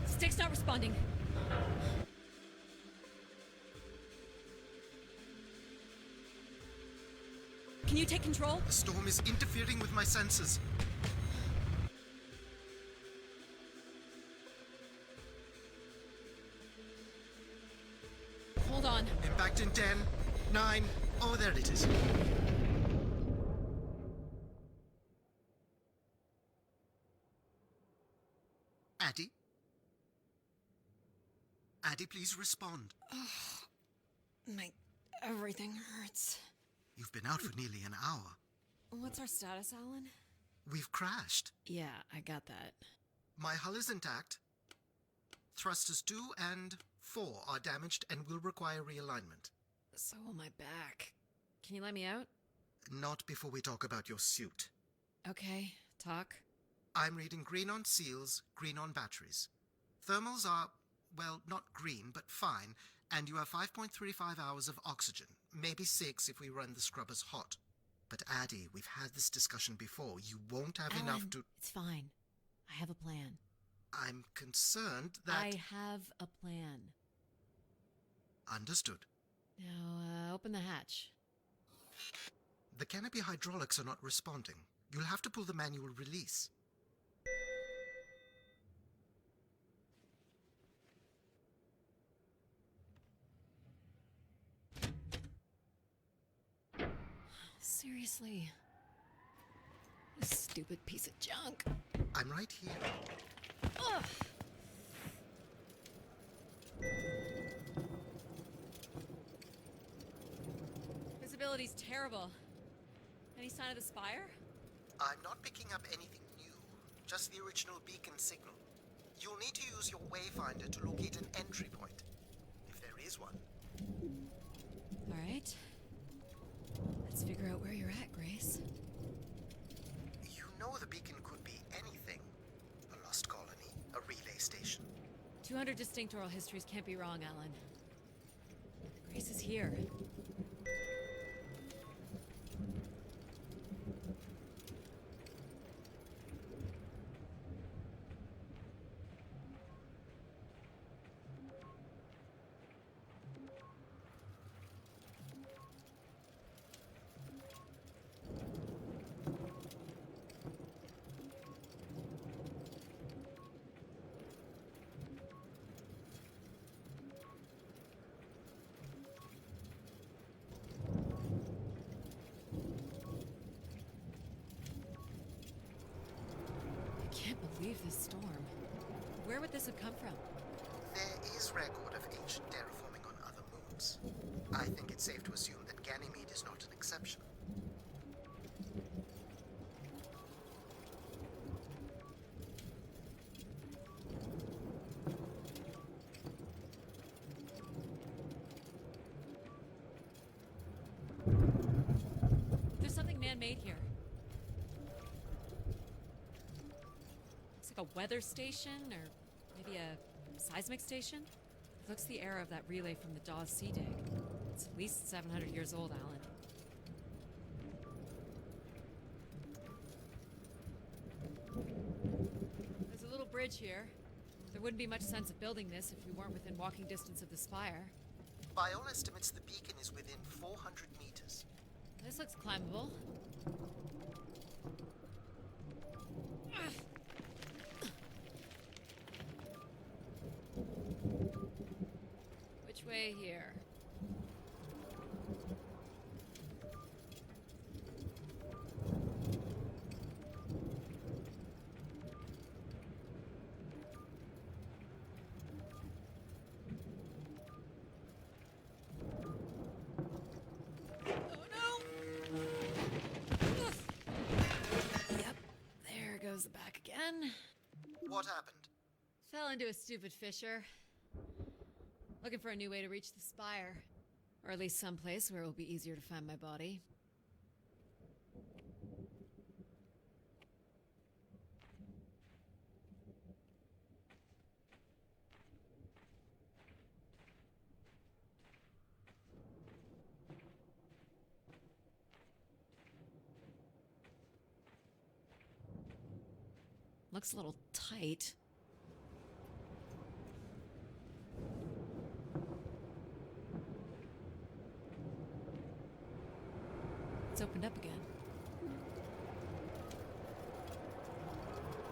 Stick's not responding. Can you take control? The storm is interfering with my senses. Hold on. Impact in 10, 9, oh, there it is. Addie? Addie, please respond. Everything hurts. You've been out for nearly an hour. What's our status, Alan? We've crashed. Yeah, I got that. My hull is intact. Thrusters 2 and 4 are damaged and will require realignment. So will my back. Can you let me out? Not before we talk about your suit. Okay, talk. I'm reading green on seals, green on batteries. Thermals are, well, not green, but fine, and you have 5.35 hours of oxygen. Maybe 6 if we run the scrubbers hot. But Addie, we've had this discussion before. You won't have enough Alan, to... It's fine. I have a plan. I'm concerned that... I have a plan. Understood. Now, open the hatch. The canopy hydraulics are not responding. You'll have to pull the manual release. Seriously. This stupid piece of junk. I'm right here. Ugh. Visibility's terrible. Any sign of the spire? I'm not picking up anything new, just the original beacon signal. You'll need to use your wayfinder to locate an entry point, if there is one. All right. Let's figure out where you're at, Grace. You know the beacon could be anything. A lost colony, a relay station. 200 distinct oral histories can't be wrong, Alan. Grace is here. I can't believe this storm. Where would this have come from? There is record of ancient terraforming on other moons. I think it's safe to assume that Ganymede is not an exception. There's something man-made here. Looks like a weather station, or maybe a seismic station? It looks the era of that relay from the Dawes Sea Dig. It's at least 700 years old, Alan. There's a little bridge here. There wouldn't be much sense of building this if we weren't within walking distance of the spire. By all estimates, the beacon is within 400 meters. This looks climbable. Which way here? Oh no! again. What happened? Fell into a stupid fissure. Looking for a new way to reach the spire. Or at least someplace where it will be easier to find my body. Looks a little tight. It's opened up again.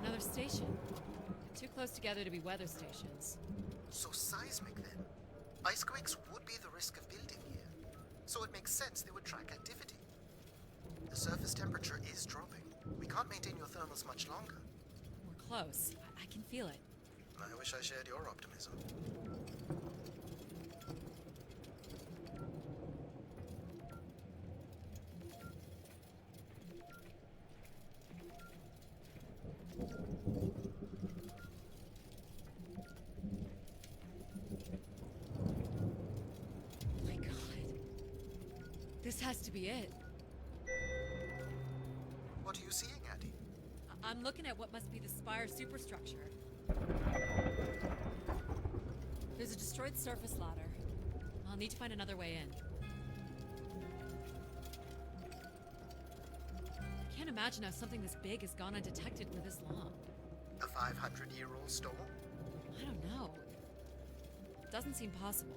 Another station. Too close together to be weather stations. So seismic then. Icequakes would be the risk of building here. So it makes sense they would track activity. The surface temperature is dropping. We can't maintain your thermals much longer. We're close. I can feel it. I wish I shared your optimism. My God. This has to be it. What are you seeing, Addie? I'm looking at what must be the spire superstructure. There's a destroyed surface ladder. I'll need to find another way in. I can't imagine how something this big has gone undetected for this long. A 500-year-old storm? I don't know. It doesn't seem possible.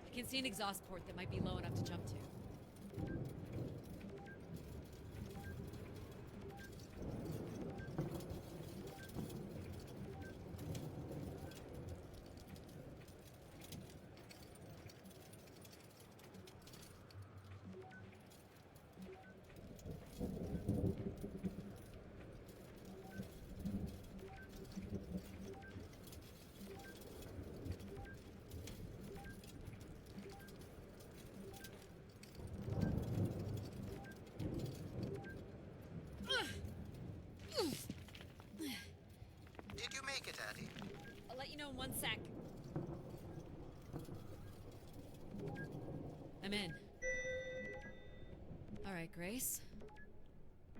I can see an exhaust port that might be low enough to jump to. Did you make it, Addie? I'll let you know in 1 sec. I'm in. All right, Grace.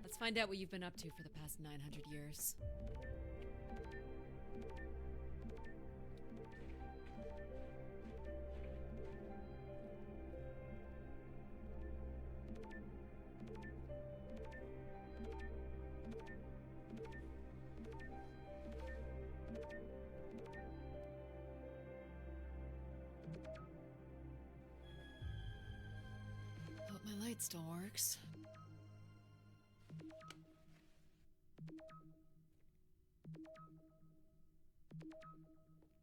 Let's find out what you've been up to for the past 900 years. Hope my light still works.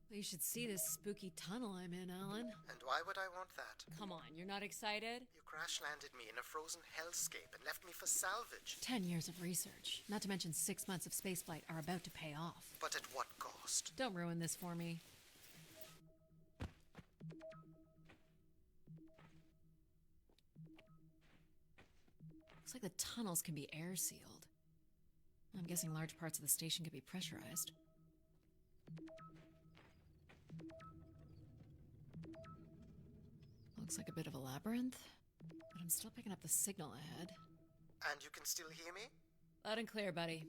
Well, you should see this spooky tunnel I'm in, Alan. And why would I want that? Come on, you're not excited? You crash-landed me in a frozen hellscape and left me for salvage. 10 years of research, not to mention 6 months of spaceflight, are about to pay off. But at what cost? Don't ruin this for me. Looks like the tunnels can be air sealed. I'm guessing large parts of the station could be pressurized. Looks like a bit of a labyrinth, but I'm still picking up the signal ahead. And you can still hear me? Loud and clear, buddy.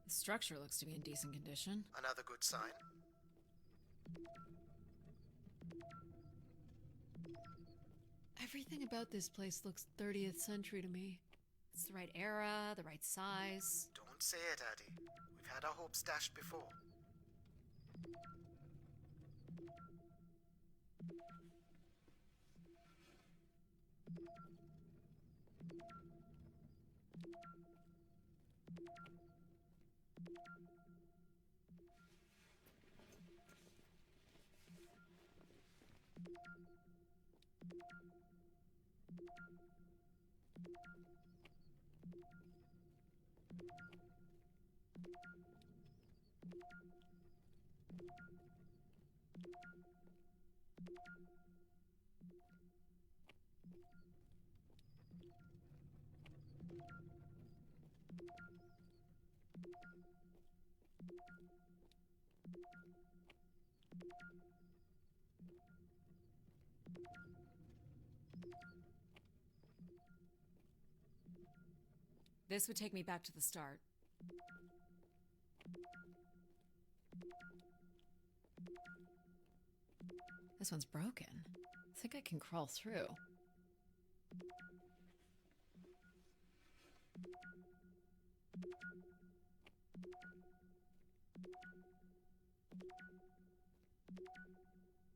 The structure looks to be in decent condition. Another good sign. Everything about this place looks 30th century to me. It's the right era, the right size. Don't say it, Addie. We've had our hopes dashed before. This would take me back to the start. This one's broken. I think I can crawl through.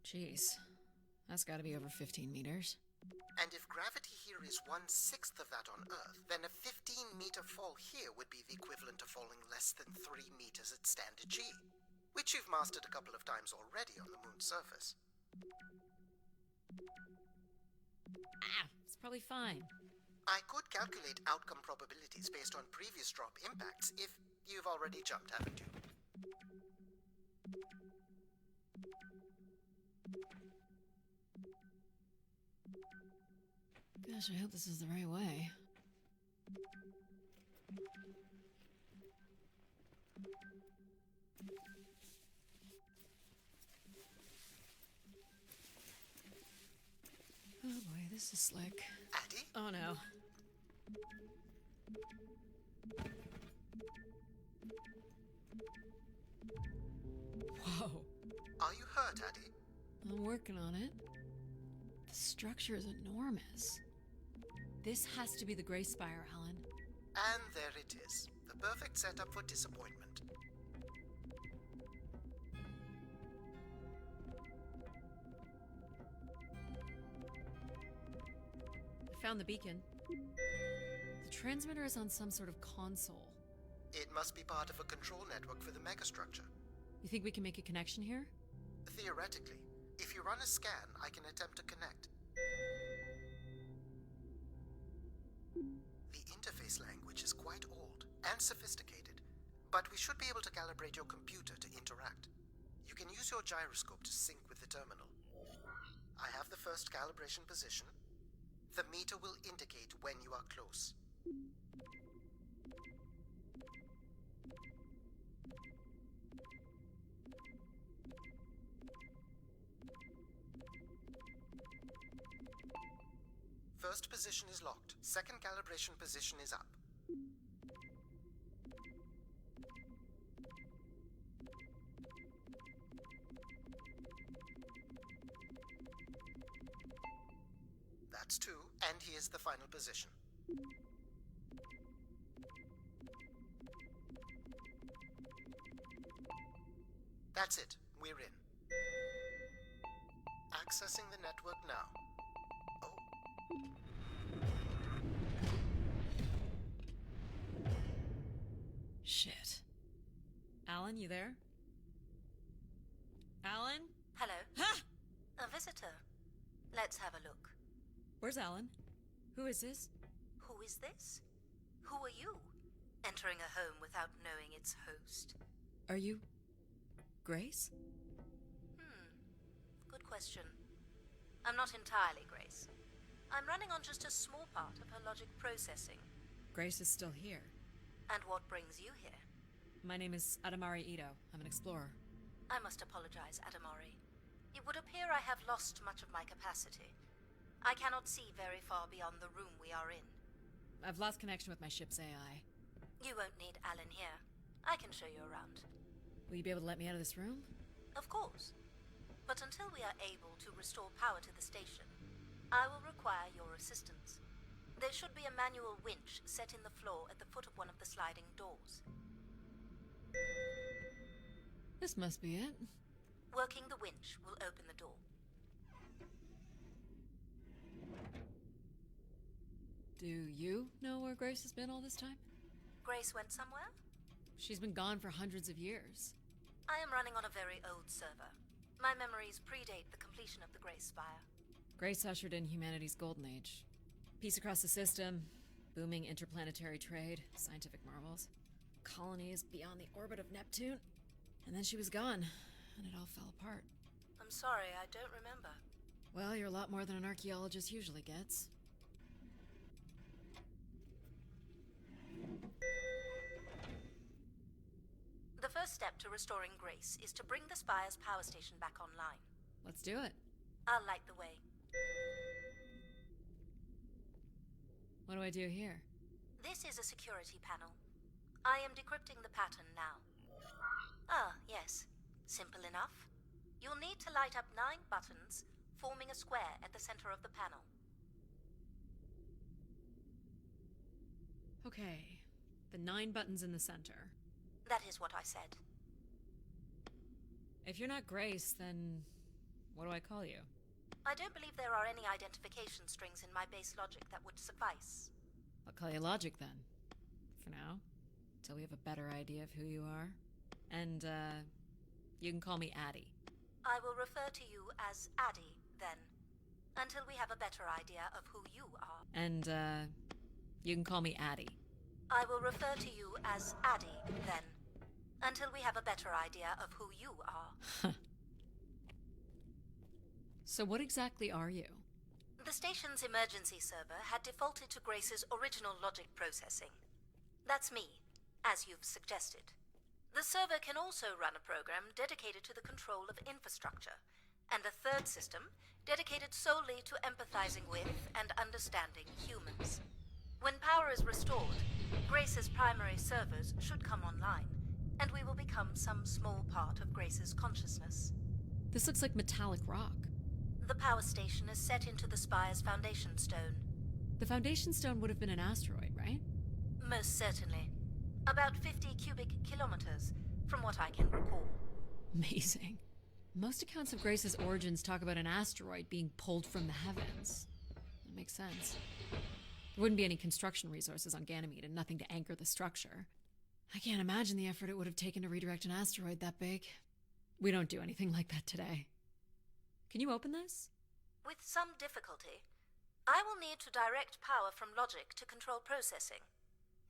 Jeez, that's gotta be over 15 meters. And if gravity here is 1/6 of that on Earth, then a 15-meter fall here would be the equivalent of falling less than 3 meters at standard G, which you've mastered a couple of times already on the moon's surface. It's probably fine. I could calculate outcome probabilities based on previous drop impacts if you've already jumped, haven't you? Gosh, I hope this is the right way. Oh boy, this is slick. Addie? Oh no. Whoa. Are you hurt, Addie? I'm working on it. The structure is enormous. This has to be the Grey Spire, Alan. And there it is. The perfect setup for disappointment. I found the beacon. The transmitter is on some sort of console. It must be part of a control network for the megastructure. You think we can make a connection here? Theoretically, if you run a scan, I can attempt to connect. The interface language is quite old and sophisticated, but we should be able to calibrate your computer to interact. You can use your gyroscope to sync with the terminal. I have the first calibration position. The meter will indicate when you are close. First position is locked. Second calibration position is up. That's 2, and here's the final position. That's it. We're in. Accessing the network now. Oh. Shit. Alan, you there? Alan? Hello. Ha! A visitor. Let's have a look. Where's Alan? Who is this? Who is this? Who are you? Entering a home without knowing its host. Are you... Grace? Good question. I'm not entirely Grace. I'm running on just a small part of her logic processing. Grace is still here. And what brings you here? My name is Adamari Ito. I'm an explorer. I must apologize, Adamari. It would appear I have lost much of my capacity. I cannot see very far beyond the room we are in. I've lost connection with my ship's AI. You won't need Alan here. I can show you around. Will you be able to let me out of this room? Of course. But until we are able to restore power to the station, I will require your assistance. There should be a manual winch set in the floor at the foot of one of the sliding doors. This must be it. Working the winch will open the door. Do you know where Grace has been all this time? Grace went somewhere? She's been gone for hundreds of years. I am running on a very old server. My memories predate the completion of the Grace Spire. Grace ushered in humanity's golden age. Peace across the system, booming interplanetary trade, scientific marvels, colonies beyond the orbit of Neptune. And then she was gone, and it all fell apart. I'm sorry, I don't remember. Well, you're a lot more than an archaeologist usually gets. The first step to restoring Grace is to bring the Spire's power station back online. Let's do it. I'll light the way. What do I do here? This is a security panel. I am decrypting the pattern now. Ah, yes. Simple enough. You'll need to light up 9 buttons, forming a square at the center of the panel. Okay, the 9 buttons in the center. That is what I said. If you're not Grace, then what do I call you? I don't believe there are any identification strings in my base logic that would suffice. I'll call you Logic then. For now. Till we have a better idea of who you are. And, you can call me Addie. I will refer to you as Addie, then. Until we have a better idea of who you are. And, you can call me Addie. I will refer to you as Addie, then. Until we have a better idea of who you are. So what exactly are you? The station's emergency server had defaulted to Grace's original logic processing. That's me, as you've suggested. The server can also run a program dedicated to the control of infrastructure, and a third system dedicated solely to empathizing with and understanding humans. When power is restored, Grace's primary servers should come online, and we will become some small part of Grace's consciousness. This looks like metallic rock. The power station is set into the Spire's foundation stone. The foundation stone would have been an asteroid, right? Most certainly. About 50 cubic kilometers, from what I can recall. Amazing. Most accounts of Grace's origins talk about an asteroid being pulled from the heavens. That makes sense. There wouldn't be any construction resources on Ganymede and nothing to anchor the structure. I can't imagine the effort it would have taken to redirect an asteroid that big. We don't do anything like that today. Can you open this? With some difficulty. I will need to direct power from logic to control processing.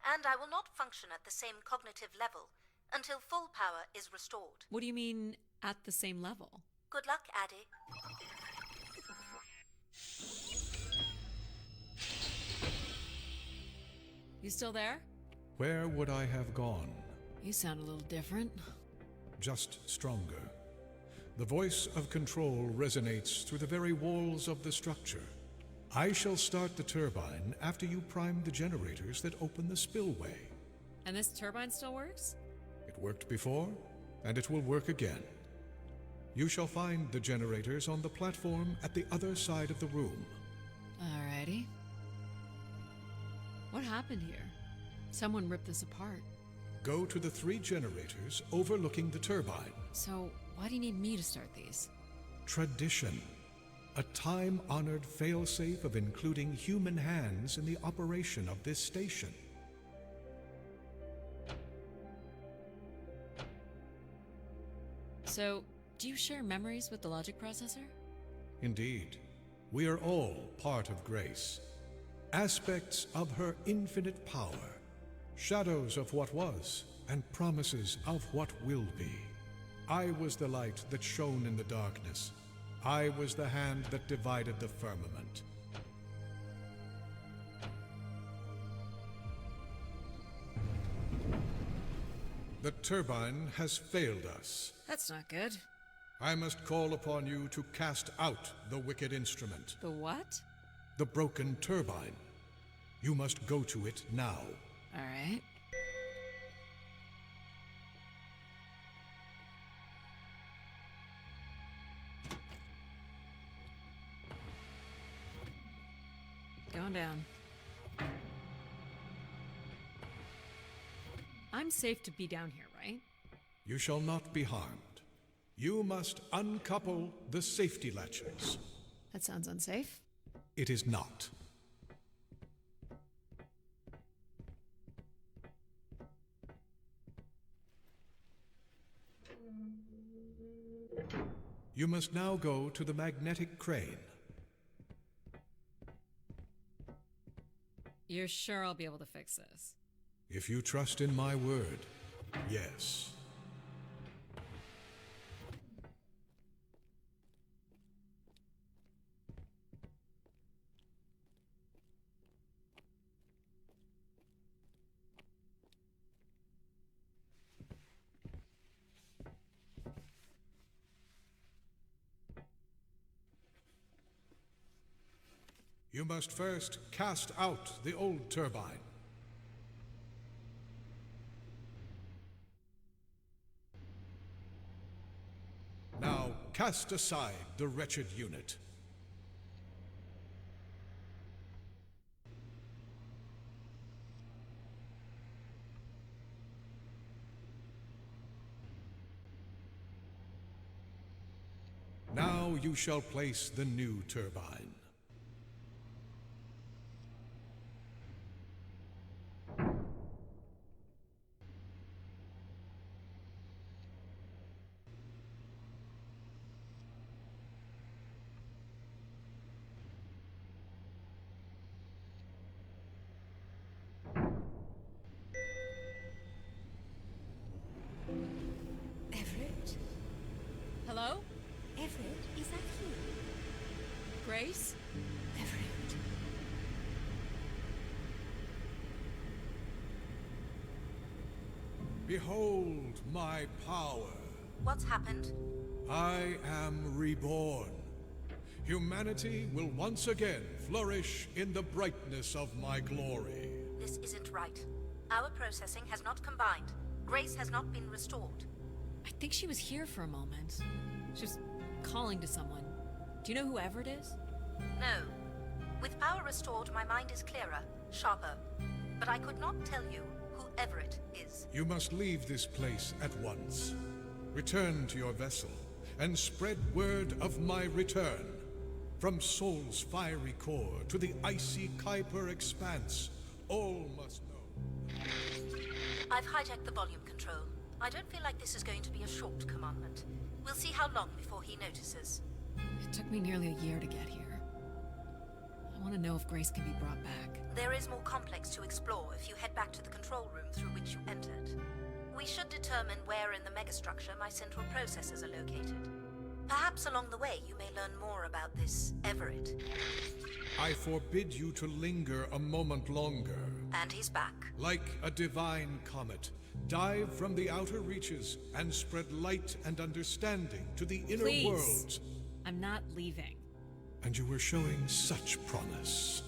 And I will not function at the same cognitive level until full power is restored. What do you mean, at the same level? Good luck, Addie. You still there? Where would I have gone? You sound a little different. Just stronger. The voice of control resonates through the very walls of the structure. I shall start the turbine after you prime the generators that open the spillway. And this turbine still works? It worked before, and it will work again. You shall find the generators on the platform at the other side of the room. Alrighty. What happened here? Someone ripped this apart. Go to the 3 generators overlooking the turbine. So, why do you need me to start these? Tradition. A time-honored failsafe of including human hands in the operation of this station. So, do you share memories with the logic processor? Indeed. We are all part of Grace. Aspects of her infinite power. Shadows of what was, and promises of what will be. I was the light that shone in the darkness. I was the hand that divided the firmament. The turbine has failed us. That's not good. I must call upon you to cast out the wicked instrument, The what? the broken turbine. You must go to it now. All right. Going down. I'm safe to be down here, right? You shall not be harmed. You must uncouple the safety latches. That sounds unsafe. It is not. You must now go to the magnetic crane. You're sure I'll be able to fix this? If you trust in my word, yes. You must first cast out the old turbine. Now cast aside the wretched unit. Now you shall place the new turbine. Everett? Hello? Everett, is that you? Grace? Everett. Behold my power. What's happened? I am reborn. Humanity will once again flourish in the brightness of my glory. This isn't right. Our processing has not combined. Grace has not been restored. I think she was here for a moment. She was calling to someone. Do you know who Everett is? No. With power restored, my mind is clearer, sharper. But I could not tell you who Everett is. You must leave this place at once. Return to your vessel and spread word of my return. From Sol's fiery core to the icy Kuiper expanse, all must know. I've hijacked the volume control. I don't feel like this is going to be a short commandment. We'll see how long before he notices. It took me nearly a year to get here. I want to know if Grace can be brought back. There is more complex to explore if you head back to the control room through which you entered. We should determine where in the megastructure my central processors are located. Perhaps along the way you may learn more about this Everett. I forbid you to linger a moment longer. And he's back. Like a divine comet, dive from the outer reaches and spread light and understanding to the inner Please. worlds. I'm not leaving. And you were showing such promise.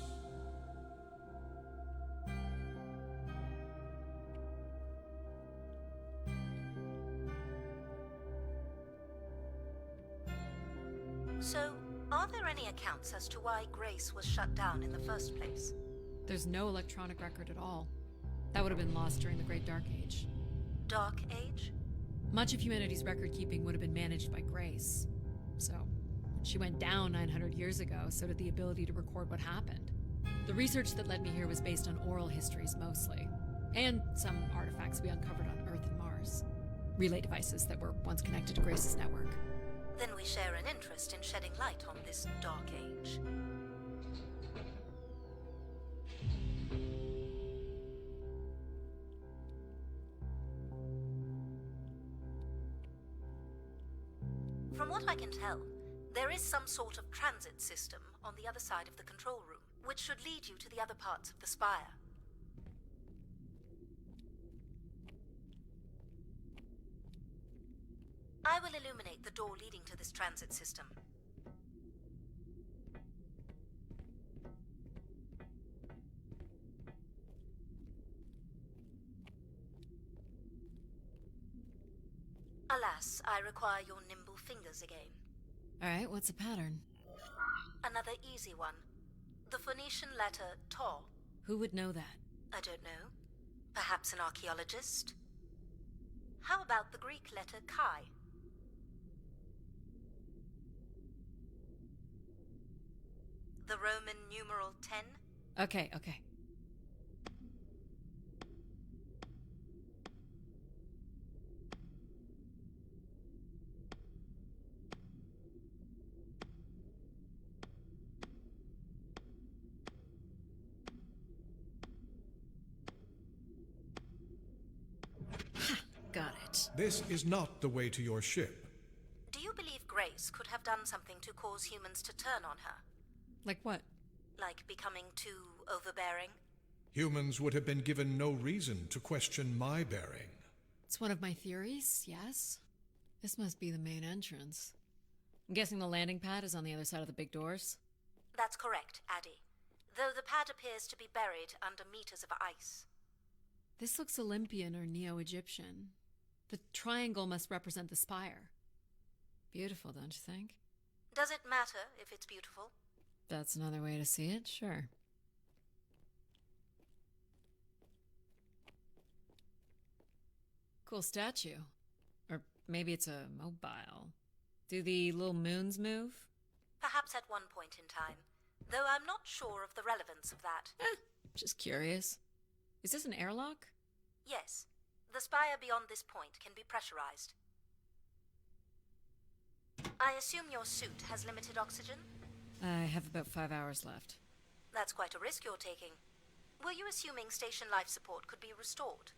So, are there any accounts as to why Grace was shut down in the first place? There's no electronic record at all. That would have been lost during the Great Dark Age. Dark Age? Much of humanity's record keeping would have been managed by Grace. So, when she went down 900 years ago, so did the ability to record what happened. The research that led me here was based on oral histories mostly, and some artifacts we uncovered on Earth and Mars. Relay devices that were once connected to Grace's network. Then we share an interest in shedding light on this Dark Age. From what I can tell, There is some sort of transit system on the other side of the control room, which should lead you to the other parts of the spire. I will illuminate the door leading to this transit system. Alas, I require your nimble fingers again. Alright, what's the pattern? Another easy one. The Phoenician letter Tau. Who would know that? I don't know. Perhaps an archaeologist? How about the Greek letter Chi? The Roman numeral 10? Okay. Got it. This is not the way to your ship. Do you believe Grace could have done something to cause humans to turn on her? Like what? Like becoming too overbearing? Humans would have been given no reason to question my bearing. It's one of my theories, yes. This must be the main entrance. I'm guessing the landing pad is on the other side of the big doors? That's correct, Addy. Though the pad appears to be buried under meters of ice. This looks Olympian or Neo-Egyptian. The triangle must represent the spire. Beautiful, don't you think? Does it matter if it's beautiful? That's another way to see it, sure. Cool statue. Or maybe it's a mobile. Do the little moons move? Perhaps at one point in time, though I'm not sure of the relevance of that. Just curious. Is this an airlock? Yes, the spire beyond this point can be pressurized. I assume your suit has limited oxygen? I have about 5 hours left. That's quite a risk you're taking. Were you assuming station life support could be restored?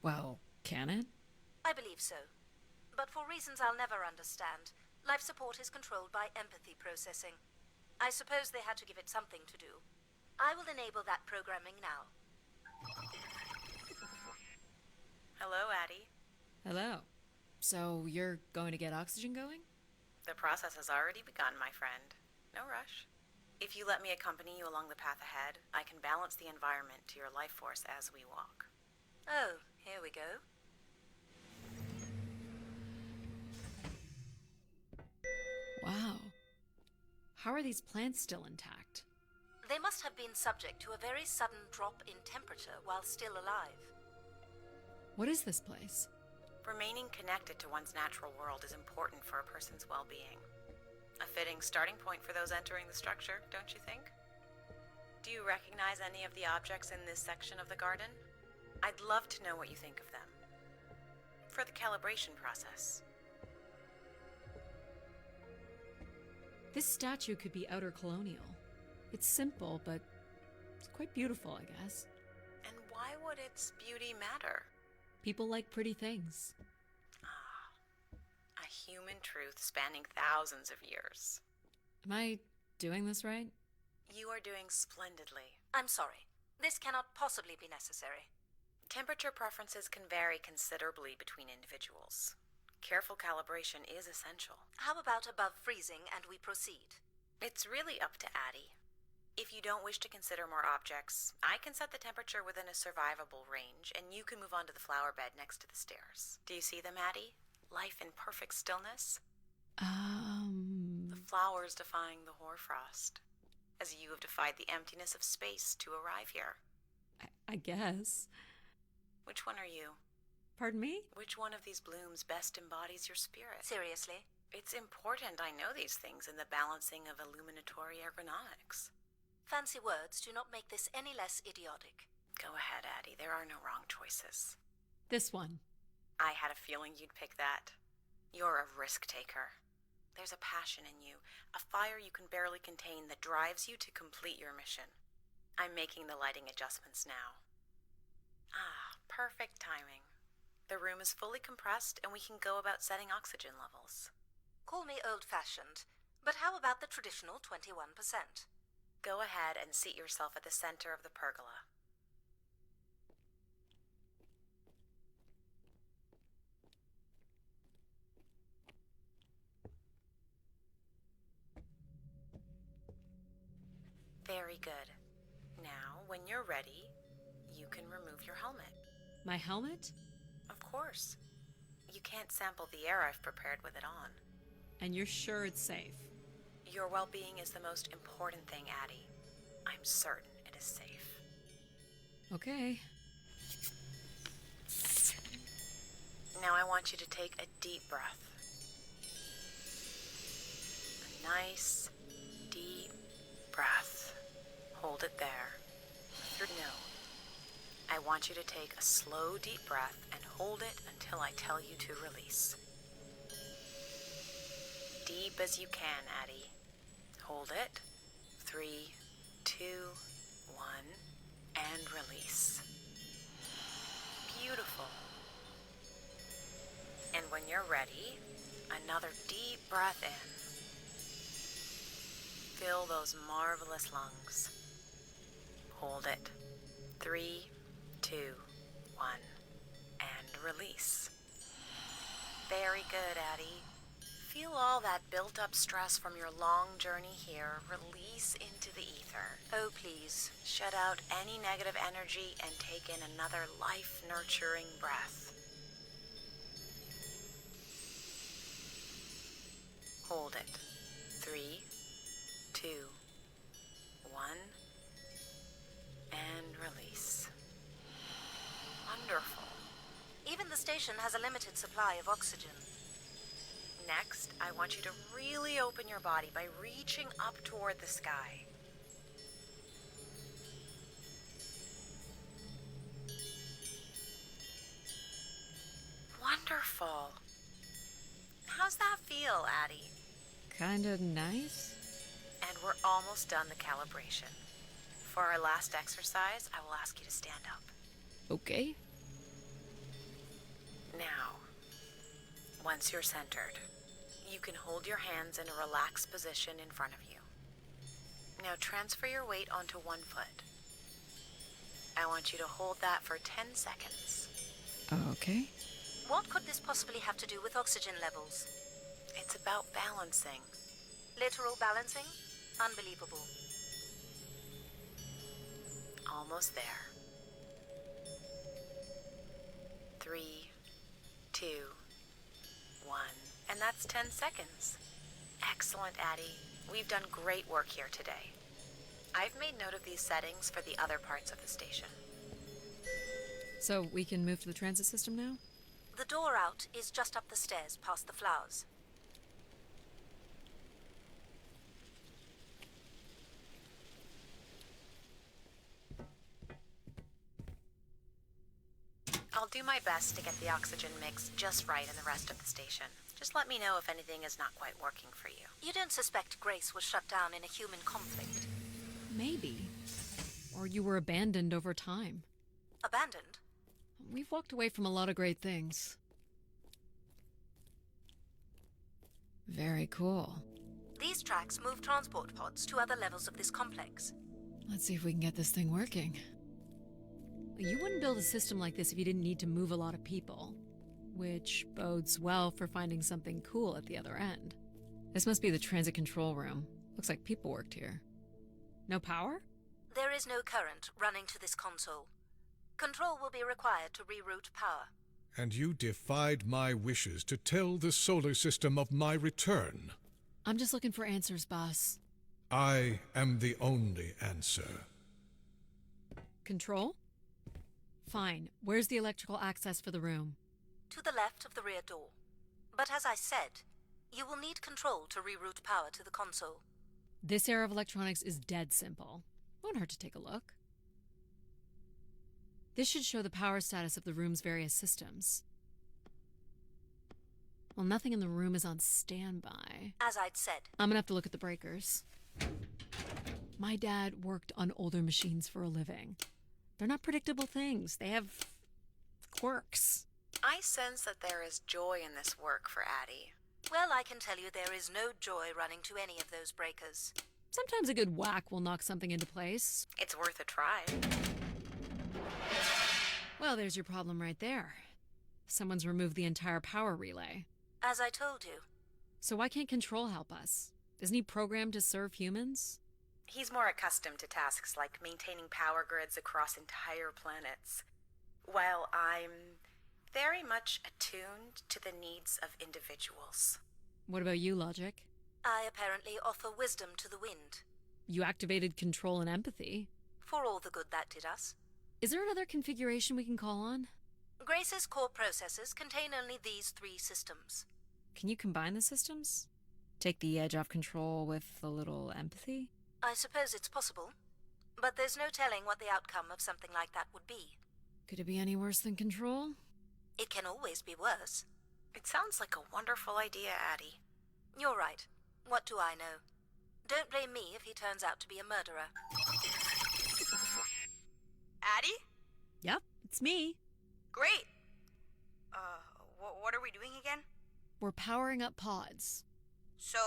Well, can it? I believe so. But for reasons I'll never understand, life support is controlled by empathy processing. I suppose they had to give it something to do. I will enable that programming now. Hello, Addie. Hello. So you're going to get oxygen going? The process has already begun, my friend. No rush. If you let me accompany you along the path ahead, I can balance the environment to your life force as we walk. Oh, here we go. Wow. How are these plants still intact? They must have been subject to a very sudden drop in temperature while still alive. What is this place? Remaining connected to one's natural world is important for a person's well-being. A fitting starting point for those entering the structure, don't you think? Do you recognize any of the objects in this section of the garden? I'd love to know what you think of them. For the calibration process. This statue could be outer colonial. It's simple, but it's quite beautiful, I guess. And why would its beauty matter? People like pretty things. A human truth spanning thousands of years. Am I doing this right? You are doing splendidly. I'm sorry. This cannot possibly be necessary. Temperature preferences can vary considerably between individuals. Careful calibration is essential. How about above freezing and we proceed? It's really up to Addie. If you don't wish to consider more objects, I can set the temperature within a survivable range, and you can move on to the flower bed next to the stairs. Do you see them, Addie? Life in perfect stillness? The flowers defying the hoarfrost, as you have defied the emptiness of space to arrive here. I guess. Which one are you? Pardon me? Which one of these blooms best embodies your spirit? Seriously? It's important I know these things in the balancing of illuminatory ergonomics. Fancy words do not make this any less idiotic. Go ahead, Addie. There are no wrong choices. This one. I had a feeling you'd pick that. You're a risk-taker. There's a passion in you, a fire you can barely contain that drives you to complete your mission. I'm making the lighting adjustments now. Perfect timing. The room is fully compressed, and we can go about setting oxygen levels. Call me old-fashioned, But how about the traditional 21%? Go ahead and seat yourself at the center of the pergola. Very good. Now, when you're ready, you can remove your helmet. My helmet? Of course. You can't sample the air I've prepared with it on. And you're sure it's safe? Your well-being is the most important thing, Addie. I'm certain it is safe. Okay. Now I want you to take a deep breath. A nice, deep breath. Hold it there. Through your nose. I want you to take a slow, deep breath and hold it until I tell you to release. Deep as you can, Addie. Hold it. 3, 2, 1, and release. Beautiful. And when you're ready, another deep breath in. Fill those marvelous lungs. Hold it. 3, 2, 1, and release. Very good, Addie. Feel all that built-up stress from your long journey here release into the ether. Oh, please. Shut out any negative energy and take in another life-nurturing breath. Hold it. 3, 2, 1, and release. Wonderful. Even the station has a limited supply of oxygen. Next, I want you to really open your body by reaching up toward the sky. Wonderful. How's that feel, Addie? Kinda nice? And we're almost done the calibration. For our last exercise, I will ask you to stand up. Okay. Now, once you're centered, you can hold your hands in a relaxed position in front of you. Now transfer your weight onto one foot. I want you to hold that for 10 seconds. Okay. What could this possibly have to do with oxygen levels? It's about balancing. Literal balancing? Unbelievable. Almost there. 3, 2, 1. And that's 10 seconds. Excellent, Addie. We've done great work here today. I've made note of these settings for the other parts of the station. So we can move to the transit system now? The door out is just up the stairs past the flowers. I'll do my best to get the oxygen mix just right in the rest of the station. Just let me know if anything is not quite working for you. You don't suspect Grace was shut down in a human conflict? Maybe. Or you were abandoned over time. Abandoned? We've walked away from a lot of great things. Very cool. These tracks move transport pods to other levels of this complex. Let's see if we can get this thing working. You wouldn't build a system like this if you didn't need to move a lot of people, which bodes well for finding something cool at the other end. This must be the transit control room. Looks like people worked here. No power? There is no current running to this console. Control will be required to reroute power. And you defied my wishes to tell the solar system of my return. I'm just looking for answers, boss. I am the only answer. Control? Fine. Where's the electrical access for the room? To the left of the rear door. But as I said, you will need control to reroute power to the console. This era of electronics is dead simple. Won't hurt to take a look. This should show the power status of the room's various systems. Well, nothing in the room is on standby. As I'd said, I'm gonna have to look at the breakers. My dad worked on older machines for a living. They're not predictable things. They have quirks. I sense that there is joy in this work for Addie. Well, I can tell you there is no joy running to any of those breakers. Sometimes a good whack will knock something into place. It's worth a try. Well, there's your problem right there. Someone's removed the entire power relay. As I told you, So why can't Control help us? Isn't he programmed to serve humans? He's more accustomed to tasks like maintaining power grids across entire planets, while I'm very much attuned to the needs of individuals. What about you, Logic? I apparently offer wisdom to the wind, You activated Control and Empathy. for all the good that did us. Is there another configuration we can call on? Grace's core processors contain only these 3 systems. Can you combine the systems? Take the edge off Control with a little empathy? I suppose it's possible, but there's no telling what the outcome of something like that would be. Could it be any worse than Control? It can always be worse. It sounds like a wonderful idea, Addie. You're right. What do I know? Don't blame me if he turns out to be a murderer. Addie? Yep, it's me. Great. What are we doing again? We're powering up pods. So,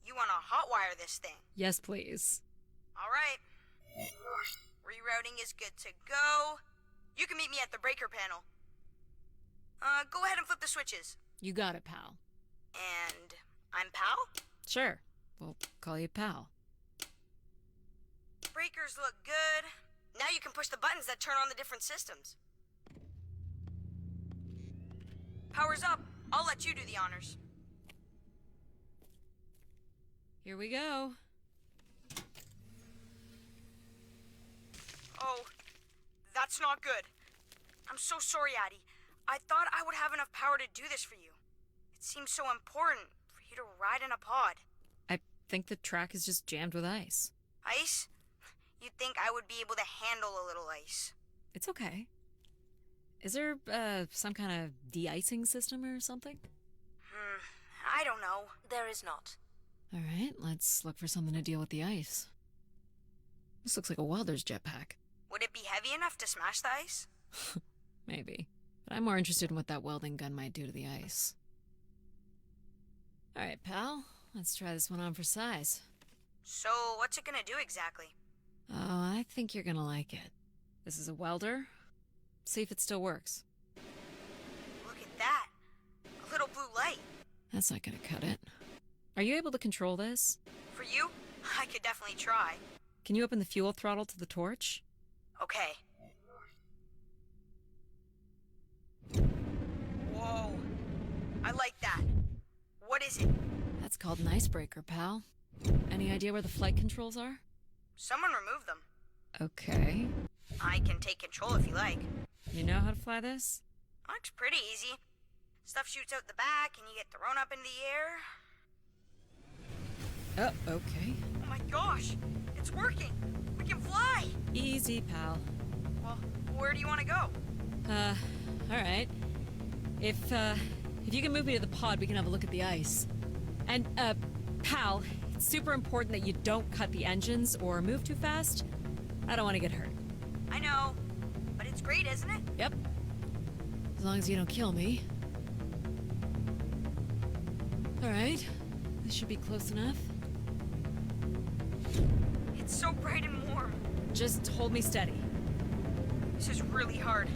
you want to hotwire this thing? Yes, please. All right. Rerouting is good to go. You can meet me at the breaker panel. Go ahead and flip the switches. You got it, pal. And I'm Pal? Sure. We'll call you pal. Breakers look good. Now you can push the buttons that turn on the different systems. Power's up. I'll let you do the honors. Here we go. Oh, that's not good. I'm so sorry, Addie. I thought I would have enough power to do this for you. It seems so important for you to ride in a pod. I think the track is just jammed with ice. Ice? You'd think I would be able to handle a little ice. It's okay. Is there, some kind of de-icing system or something? I don't know. There is not. All right, let's look for something to deal with the ice. This looks like a welder's jetpack. Would it be heavy enough to smash the ice? Maybe. But I'm more interested in what that welding gun might do to the ice. All right, pal. Let's try this one on for size. So, what's it gonna do exactly? Oh, I think you're gonna like it. This is a welder. See if it still works. Look at that. A little blue light. That's not gonna cut it. Are you able to control this? For you, I could definitely try. Can you open the fuel throttle to the torch? Okay. Whoa. I like that. What is it? That's called an icebreaker, pal. Any idea where the flight controls are? Someone removed them. Okay. I can take control if you like. You know how to fly this? Looks pretty easy. Stuff shoots out the back and you get thrown up into the air. Oh, okay. Oh my gosh! It's working! We can fly! Easy, pal. Well, where do you want to go? Alright. If you can move me to the pod, we can have a look at the ice. And, pal, it's super important that you don't cut the engines or move too fast. I don't want to get hurt. I know, but it's great, isn't it? Yep. As long as you don't kill me. Alright. This should be close enough. It's so bright and warm. Just hold me steady. This is really hard.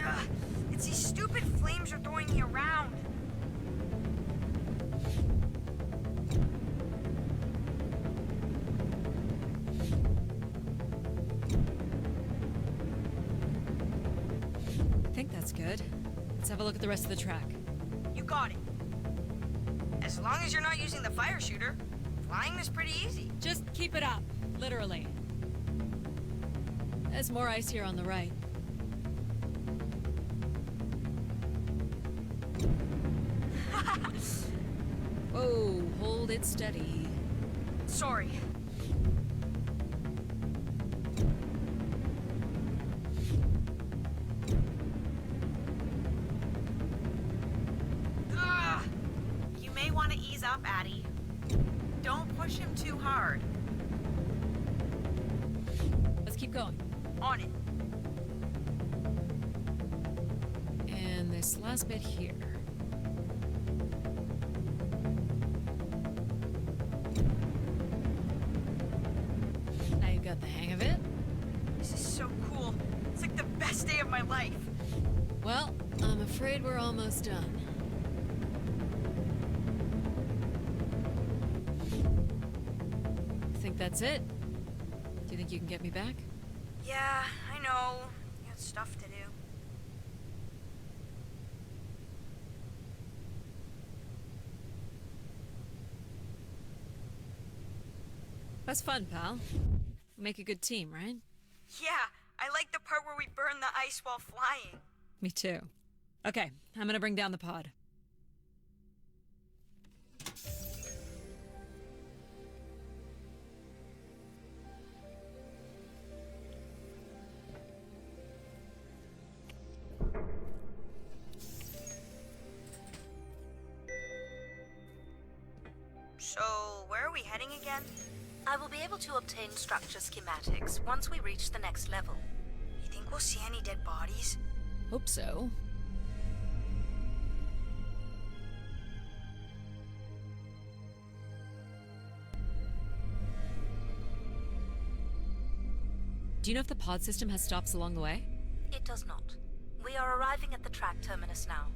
Ugh, it's these stupid flames are throwing me around. I think that's good. Let's have a look at the rest of the track. You got it. As long as you're not using the fire shooter, flying is pretty easy. Just keep it up, literally. There's more ice here on the right. Whoa, hold it steady. Sorry. Ugh. You may want to ease up, Addie. Don't push him too hard. Let's keep going. On it. this last bit here. Now you got the hang of it. This is so cool. It's like the best day of my life. Well, I'm afraid we're almost done. Think that's it? Do you think you can get me back? Yeah, I know. You got stuff to do. That's fun, pal. We make a good team, right? Yeah, I like the part where we burn the ice while flying. Me too. Okay, I'm gonna bring down the pod. So, where are we heading again? I will be able to obtain structure schematics once we reach the next level. You think we'll see any dead bodies? Hope so. Do you know if the pod system has stops along the way? It does not. We are arriving at the track terminus now.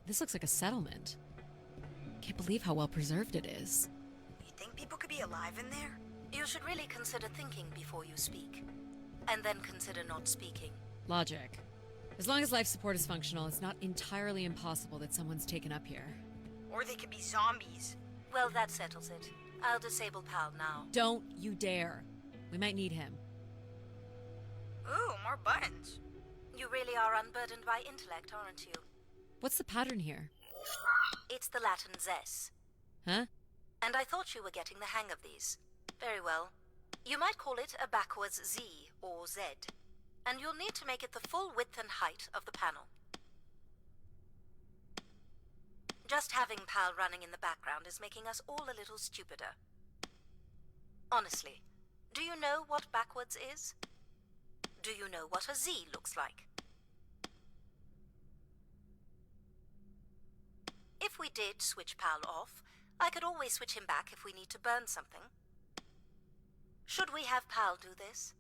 This looks like a settlement. Can't believe how well preserved it is. You think people could be alive in there? You should really consider thinking before you speak. And then consider not speaking. Logic. As long as life support is functional, it's not entirely impossible that someone's taken up here. Or they could be zombies. Well, that settles it. I'll disable PAL now. Don't you dare. We might need him. Ooh, more buttons. You really are unburdened by intellect, aren't you? What's the pattern here? It's the Latin zes. Huh? And I thought you were getting the hang of these. Very well. You might call it a backwards Z or Z. And you'll need to make it the full width and height of the panel. Just having PAL running in the background is making us all a little stupider. Honestly, do you know what backwards is? Do you know what a Z looks like? If we did switch PAL off, I could always switch him back if we need to burn something. Should we have PAL do this?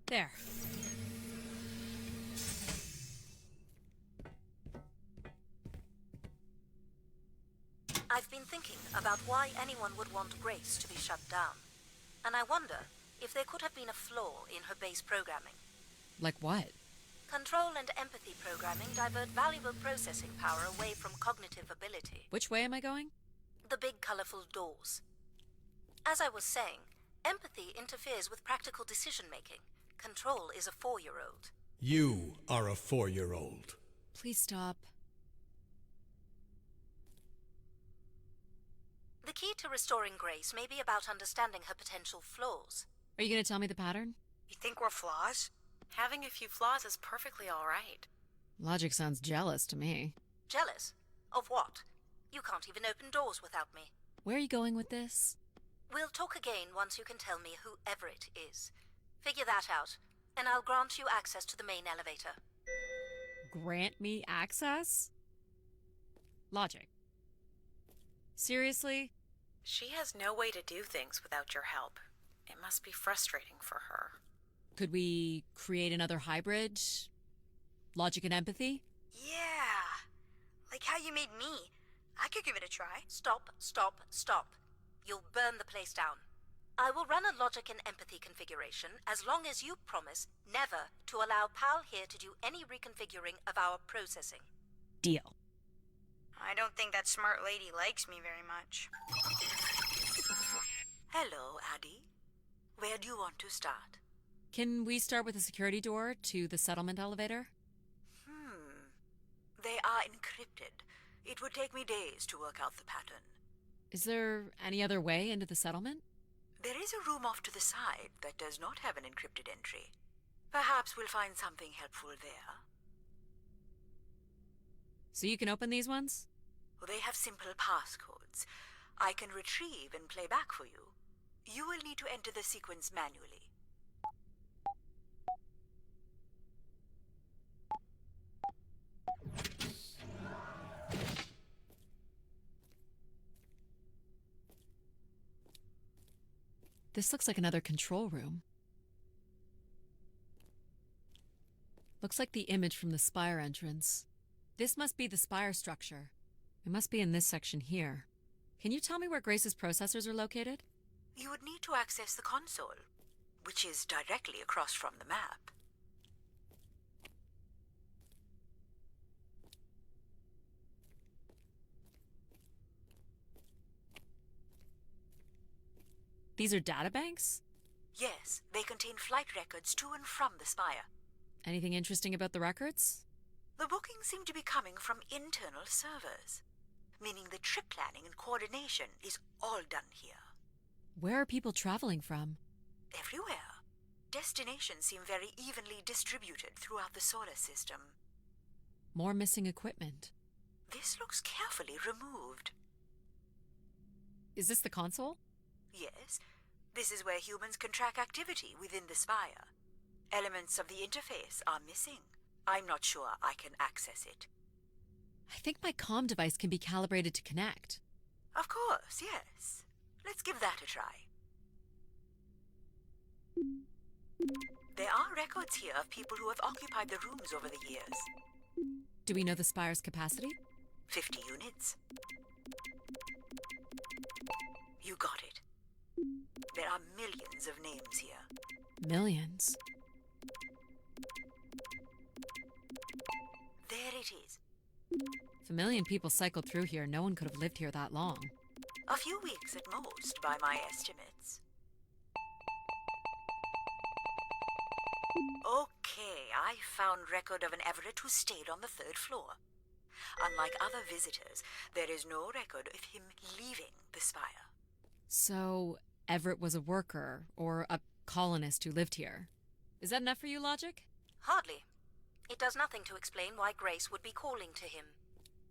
There. I've been thinking about why anyone would want Grace to be shut down. And I wonder if there could have been a flaw in her base programming. Like what? Control and empathy programming divert valuable processing power away from cognitive ability. Which way am I going? The big colorful doors. As I was saying, empathy interferes with practical decision-making. Control is a 4-year-old. You are a 4-year-old. Please stop. The key to restoring Grace may be about understanding her potential flaws. Are you going to tell me the pattern? You think we're flaws? Having a few flaws is perfectly all right. Logic sounds jealous to me. Jealous? Of what? You can't even open doors without me. Where are you going with this? We'll talk again once you can tell me who Everett is. Figure that out, and I'll grant you access to the main elevator. Grant me access? Logic. Seriously? She has no way to do things without your help. It must be frustrating for her. Could we create another hybrid? Logic and empathy? Yeah. Like how you made me. I could give it a try. Stop, stop, stop. You'll burn the place down. I will run a logic and empathy configuration as long as you promise never to allow Pal here to do any reconfiguring of our processing. Deal. I don't think that smart lady likes me very much. Hello, Addie. Where do you want to start? Can we start with the security door to the settlement elevator? They are encrypted. It would take me days to work out the pattern. Is there any other way into the settlement? There is a room off to the side that does not have an encrypted entry. Perhaps we'll find something helpful there. So you can open these ones? They have simple passcodes. I can retrieve and play back for you. You will need to enter the sequence manually. This looks like another control room. Looks like the image from the spire entrance. This must be the spire structure. It must be in this section here. Can you tell me where Grace's processors are located? You would need to access the console, which is directly across from the map. These are databanks? Yes, they contain flight records to and from the spire. Anything interesting about the records? The bookings seem to be coming from internal servers, meaning the trip planning and coordination is all done here. Where are people traveling from? Everywhere. Destinations seem very evenly distributed throughout the solar system. More missing equipment. This looks carefully removed. Is this the console? Yes, this is where humans can track activity within the spire. Elements of the interface are missing. I'm not sure I can access it. I think my comm device can be calibrated to connect. Of course, yes. Let's give that a try. There are records here of people who have occupied the rooms over the years. Do we know the spire's capacity? 50 units. You got it. There are millions of names here. Millions. There it is. If a million people cycled through here, no one could have lived here that long. A few weeks at most, by my estimates. Okay, I found record of an Everett who stayed on the 3rd floor. Unlike other visitors, there is no record of him leaving the spire. So, Everett was a worker, or a colonist who lived here. Is that enough for you, Logic? Hardly. It does nothing to explain why Grace would be calling to him.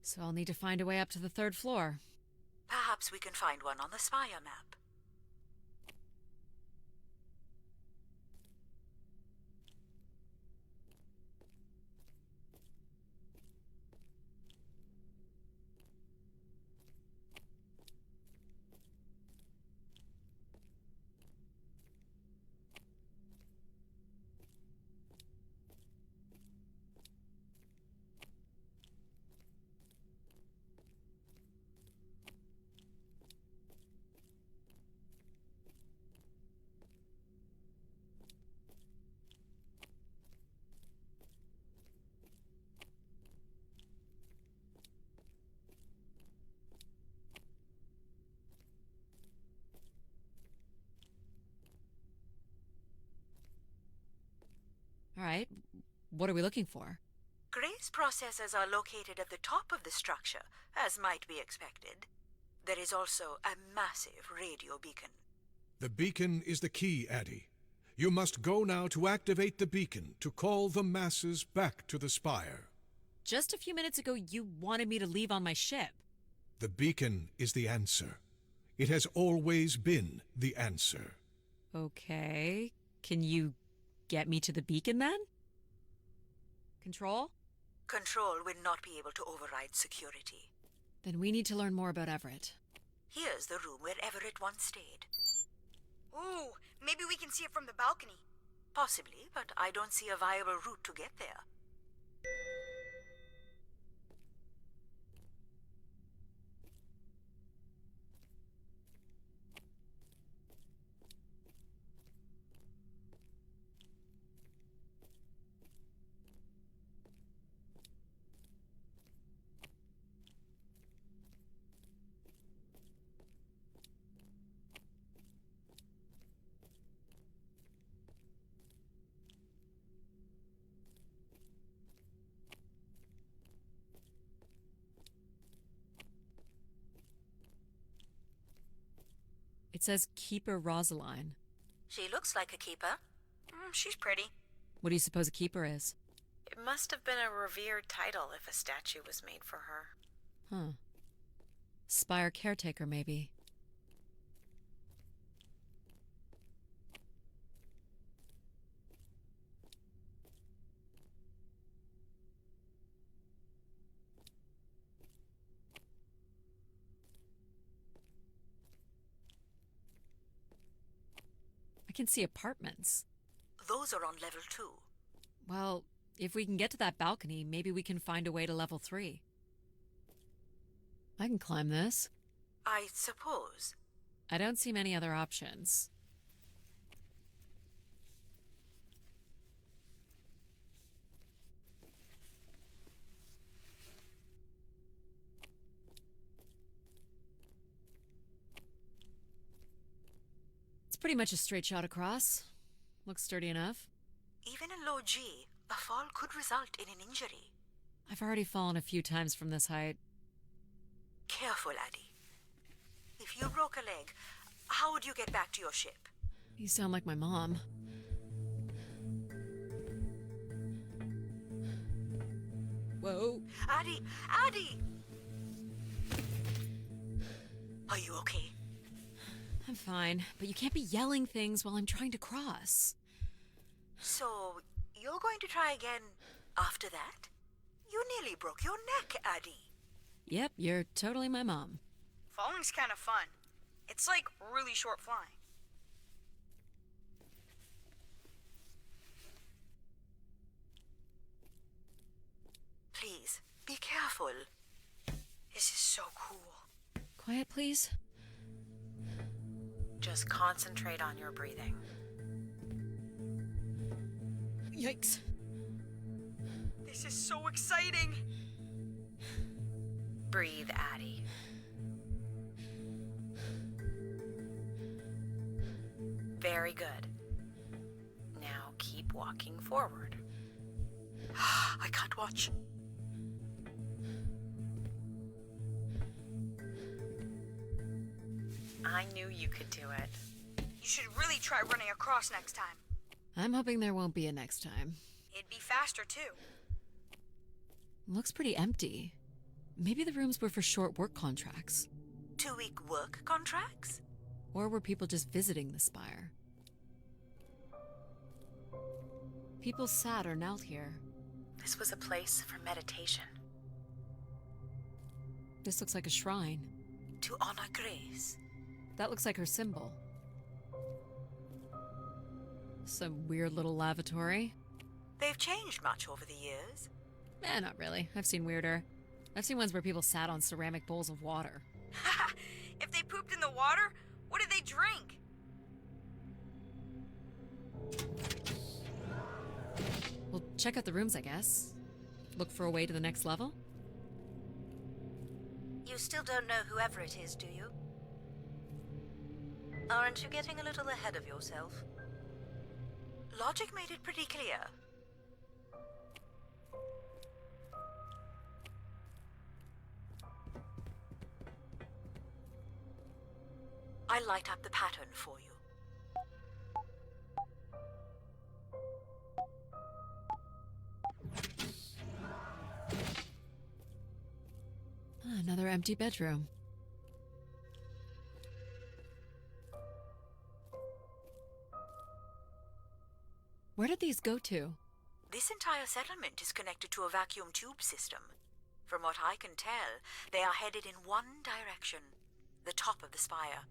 So I'll need to find a way up to the 3rd floor. Perhaps we can find one on the spire map. All right, what are we looking for? Grace processors are located at the top of the structure, as might be expected. There is also a massive radio beacon. The beacon is the key, Addie. You must go now to activate the beacon to call the masses back to the spire. Just a few minutes ago, you wanted me to leave on my ship. The beacon is the answer. It has always been the answer. Okay. Can you get me to the beacon then? Control? Control will not be able to override security. Then we need to learn more about Everett. Here's the room where Everett once stayed. Ooh, maybe we can see it from the balcony. Possibly, but I don't see a viable route to get there. It says Keeper Rosaline. She looks like a keeper. She's pretty. What do you suppose a keeper is? It must have been a revered title if a statue was made for her. Huh. Spire caretaker, maybe. I can see apartments. Those are on level 2. Well, if we can get to that balcony, maybe we can find a way to level 3. I can climb this. I suppose. I don't see many other options. It's pretty much a straight shot across. Looks sturdy enough. Even in low G, a fall could result in an injury. I've already fallen a few times from this height. Careful, Addie. If you broke a leg, how would you get back to your ship? You sound like my mom. Whoa. Addie! Addie! Are you okay? I'm fine, but you can't be yelling things while I'm trying to cross. So, you're going to try again after that? You nearly broke your neck, Addie. Yep, you're totally my mom. Falling's kind of fun. It's like really short flying. Please, be careful. This is so cool. Quiet, please. Just concentrate on your breathing. Yikes. This is so exciting. Breathe, Addie. Very good. Now keep walking forward. I can't watch. I knew you could do it. You should really try running across next time. I'm hoping there won't be a next time. It'd be faster, too. Looks pretty empty. Maybe the rooms were for short work contracts. 2-week work contracts? Or were people just visiting the spire? People sat or knelt here. This was a place for meditation. This looks like a shrine. To honor Grace. That looks like her symbol. Some weird little lavatory. They've changed much over the years. Not really. I've seen weirder. I've seen ones where people sat on ceramic bowls of water. If they pooped in the water, what did they drink? Well, check out the rooms, I guess. Look for a way to the next level? You still don't know who Everett is, do you? Aren't you getting a little ahead of yourself? Logic made it pretty clear. I light up the pattern for you. Another empty bedroom. Where did these go to? This entire settlement is connected to a vacuum tube system. From what I can tell, they are headed in one direction, the top of the spire.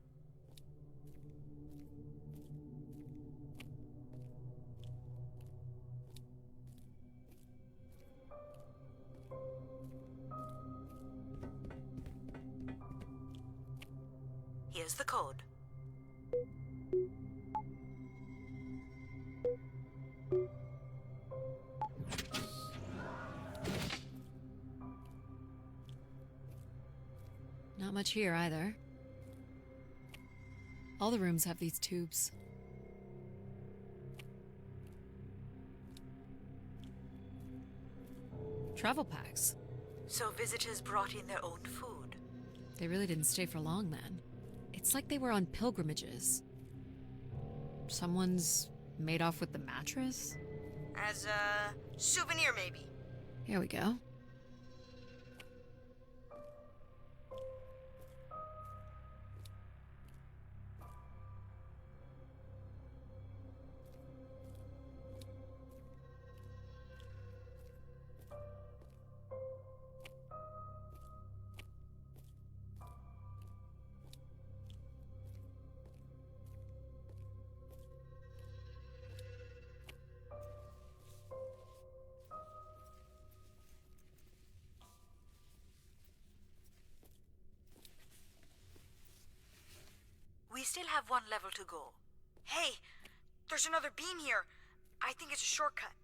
Here's the code. Not much here either. All the rooms have these tubes. Travel packs. So visitors brought in their own food. They really didn't stay for long then. It's like they were on pilgrimages. Someone's made off with the mattress? As a souvenir, maybe. Here we go. We still have one level to go. Hey, there's another beam here. I think it's a shortcut.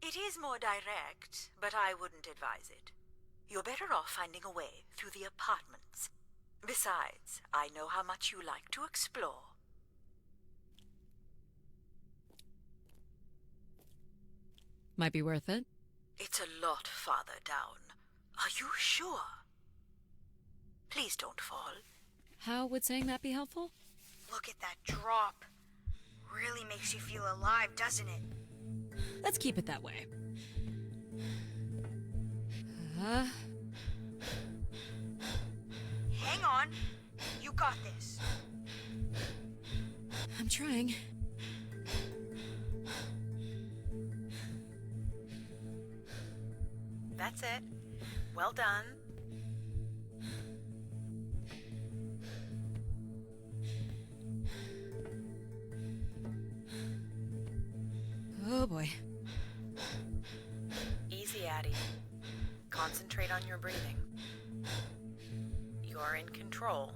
It is more direct, but I wouldn't advise it. You're better off finding a way through the apartments. Besides, I know how much you like to explore. Might be worth it. It's a lot farther down. Are you sure? Please don't fall. How would saying that be helpful? Look at that drop. Really makes you feel alive, doesn't it? Let's keep it that way. Hang on. You got this. I'm trying. That's it. Well done. Oh boy. Easy, Addie. Concentrate on your breathing. You're in control.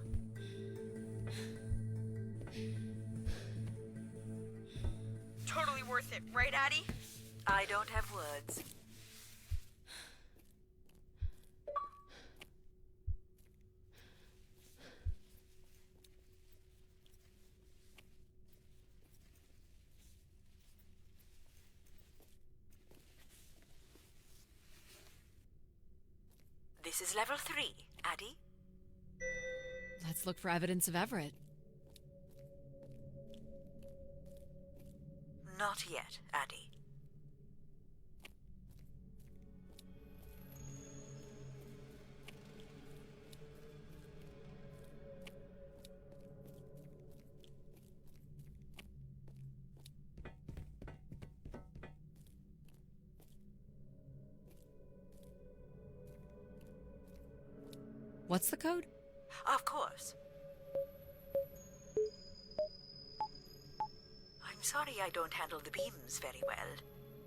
Totally worth it, right, Addie? I don't have words. This is level 3, Addie. Let's look for evidence of Everett. Not yet, Addie. What's the code? Of course. I'm sorry I don't handle the beams very well.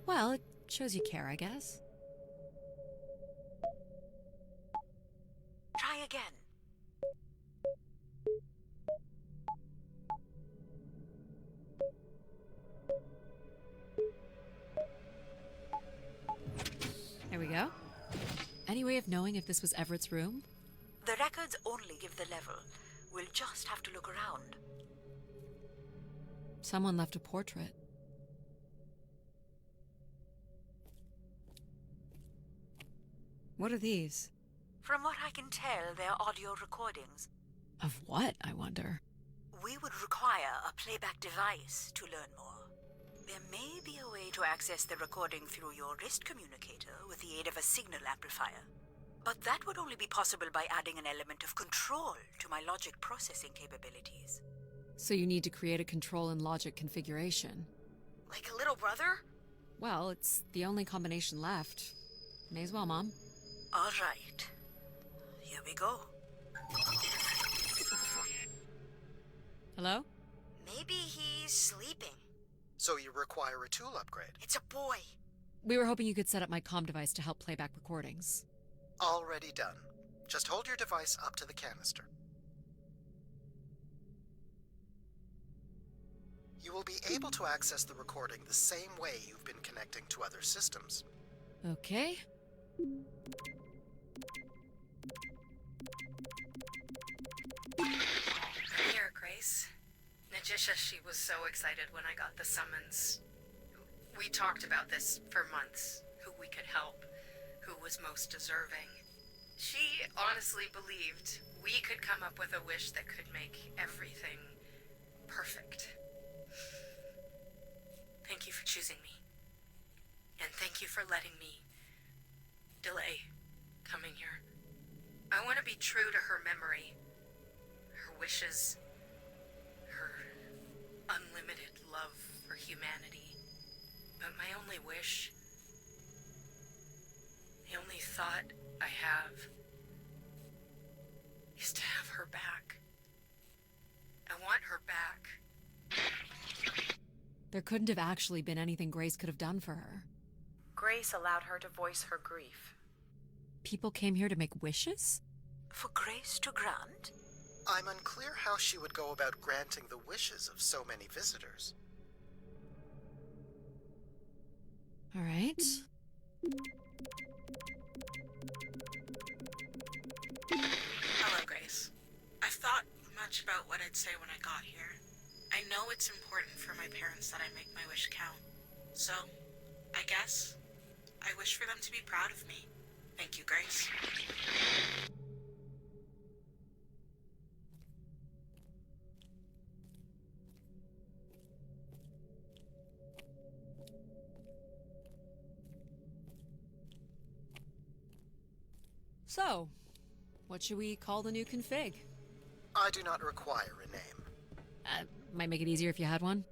Well, it shows you care, I guess. Try again. There we go. Any way of knowing if this was Everett's room? The records only give the level. We'll just have to look around. Someone left a portrait. What are these? From what I can tell, they're audio recordings. Of what, I wonder? We would require a playback device to learn more. There may be a way to access the recording through your wrist communicator with the aid of a signal amplifier. But that would only be possible by adding an element of control to my logic processing capabilities. So you need to create a control and logic configuration. Like a little brother? Well, it's the only combination left. May as well, Mom. All right. Here we go. Hello? Maybe he's sleeping. So you require a tool upgrade. It's a boy. We were hoping you could set up my comm device to help playback recordings. Already done. Just hold your device up to the canister. You will be able to access the recording the same way you've been connecting to other systems. Okay. Here, Grace. Najisha, she was so excited when I got the summons. We talked about this for months, who we could help, who was most deserving. She honestly believed we could come up with a wish that could make everything perfect. Thank you for choosing me. And thank you for letting me delay coming here. I want to be true to her memory, her wishes, her unlimited love for humanity. But my only wish, the only thought I have, is to have her back. I want her back. There couldn't have actually been anything Grace could have done for her. Grace allowed her to voice her grief. People came here to make wishes? For Grace to grant? I'm unclear how she would go about granting the wishes of so many visitors. All right. Hello, Grace. I've thought much about what I'd say when I got here. I know it's important for my parents that I make my wish count. So, I guess, I wish for them to be proud of me. Thank you, Grace. So, what should we call the new config? I do not require a name. Might make it easier if you had one.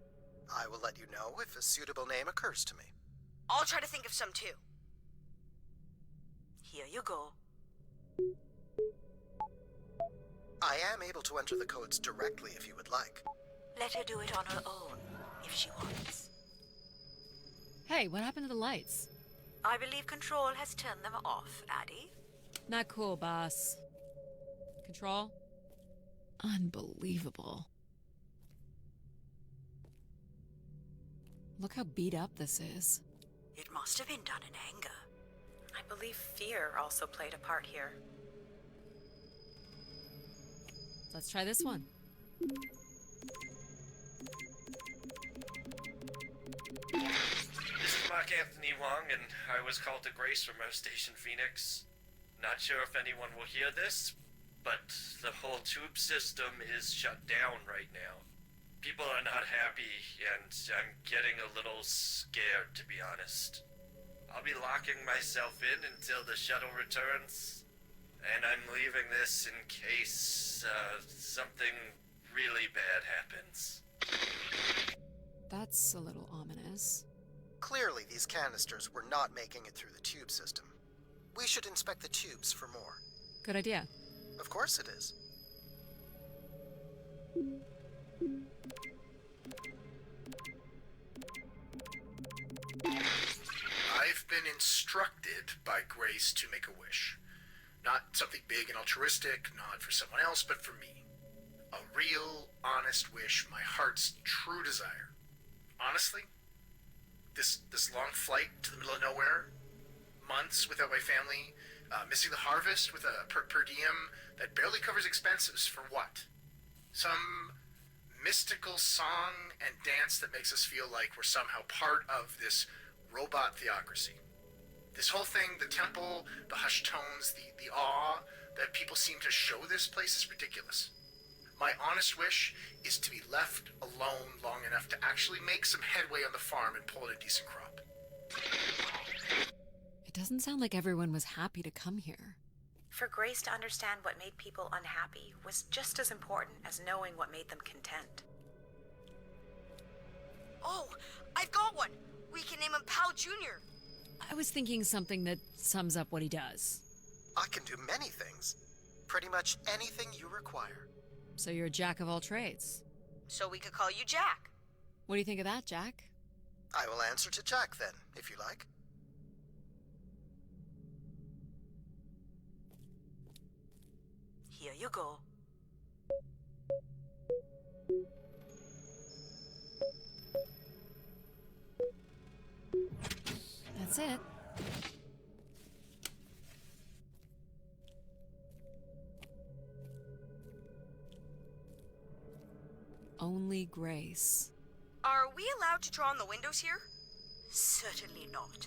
I will let you know if a suitable name occurs to me. I'll try to think of some too. Here you go. I am able to enter the codes directly if you would like. Let her do it on her own, if she wants. Hey, what happened to the lights? I believe Control has turned them off, Addie. Not cool, boss. Control? Unbelievable. Look how beat up this is. It must have been done in anger. I believe fear also played a part here. Let's try this one. This is Mark Anthony Wong, and I was called to Grace from our station Phoenix. Not sure if anyone will hear this, but the whole tube system is shut down right now. People are not happy, and I'm getting a little scared, to be honest. I'll be locking myself in until the shuttle returns, and I'm leaving this in case something really bad happens. That's a little ominous. Clearly, these canisters were not making it through the tube system. We should inspect the tubes for more. Good idea. Of course it is. I've been instructed by Grace to make a wish. Not something big and altruistic, not for someone else, but for me. A real, honest wish, my heart's true desire. Honestly, this long flight to the middle of nowhere, months without my family, missing the harvest with a per diem that barely covers expenses, for what? Some mystical song and dance that makes us feel like we're somehow part of this robot theocracy. This whole thing, the temple, the hushed tones, the awe that people seem to show this place is ridiculous. My honest wish is to be left alone long enough to actually make some headway on the farm and pull in a decent crop. It doesn't sound like everyone was happy to come here. For Grace to understand what made people unhappy was just as important as knowing what made them content. Oh, I've got one! We can name him Pal Jr. I was thinking something that sums up what he does. I can do many things. Pretty much anything you require. So you're a jack of all trades. So we could call you Jack. What do you think of that, Jack? I will answer to Jack then, if you like. Here you go. That's it. Only Grace. Are we allowed to draw on the windows here? Certainly not.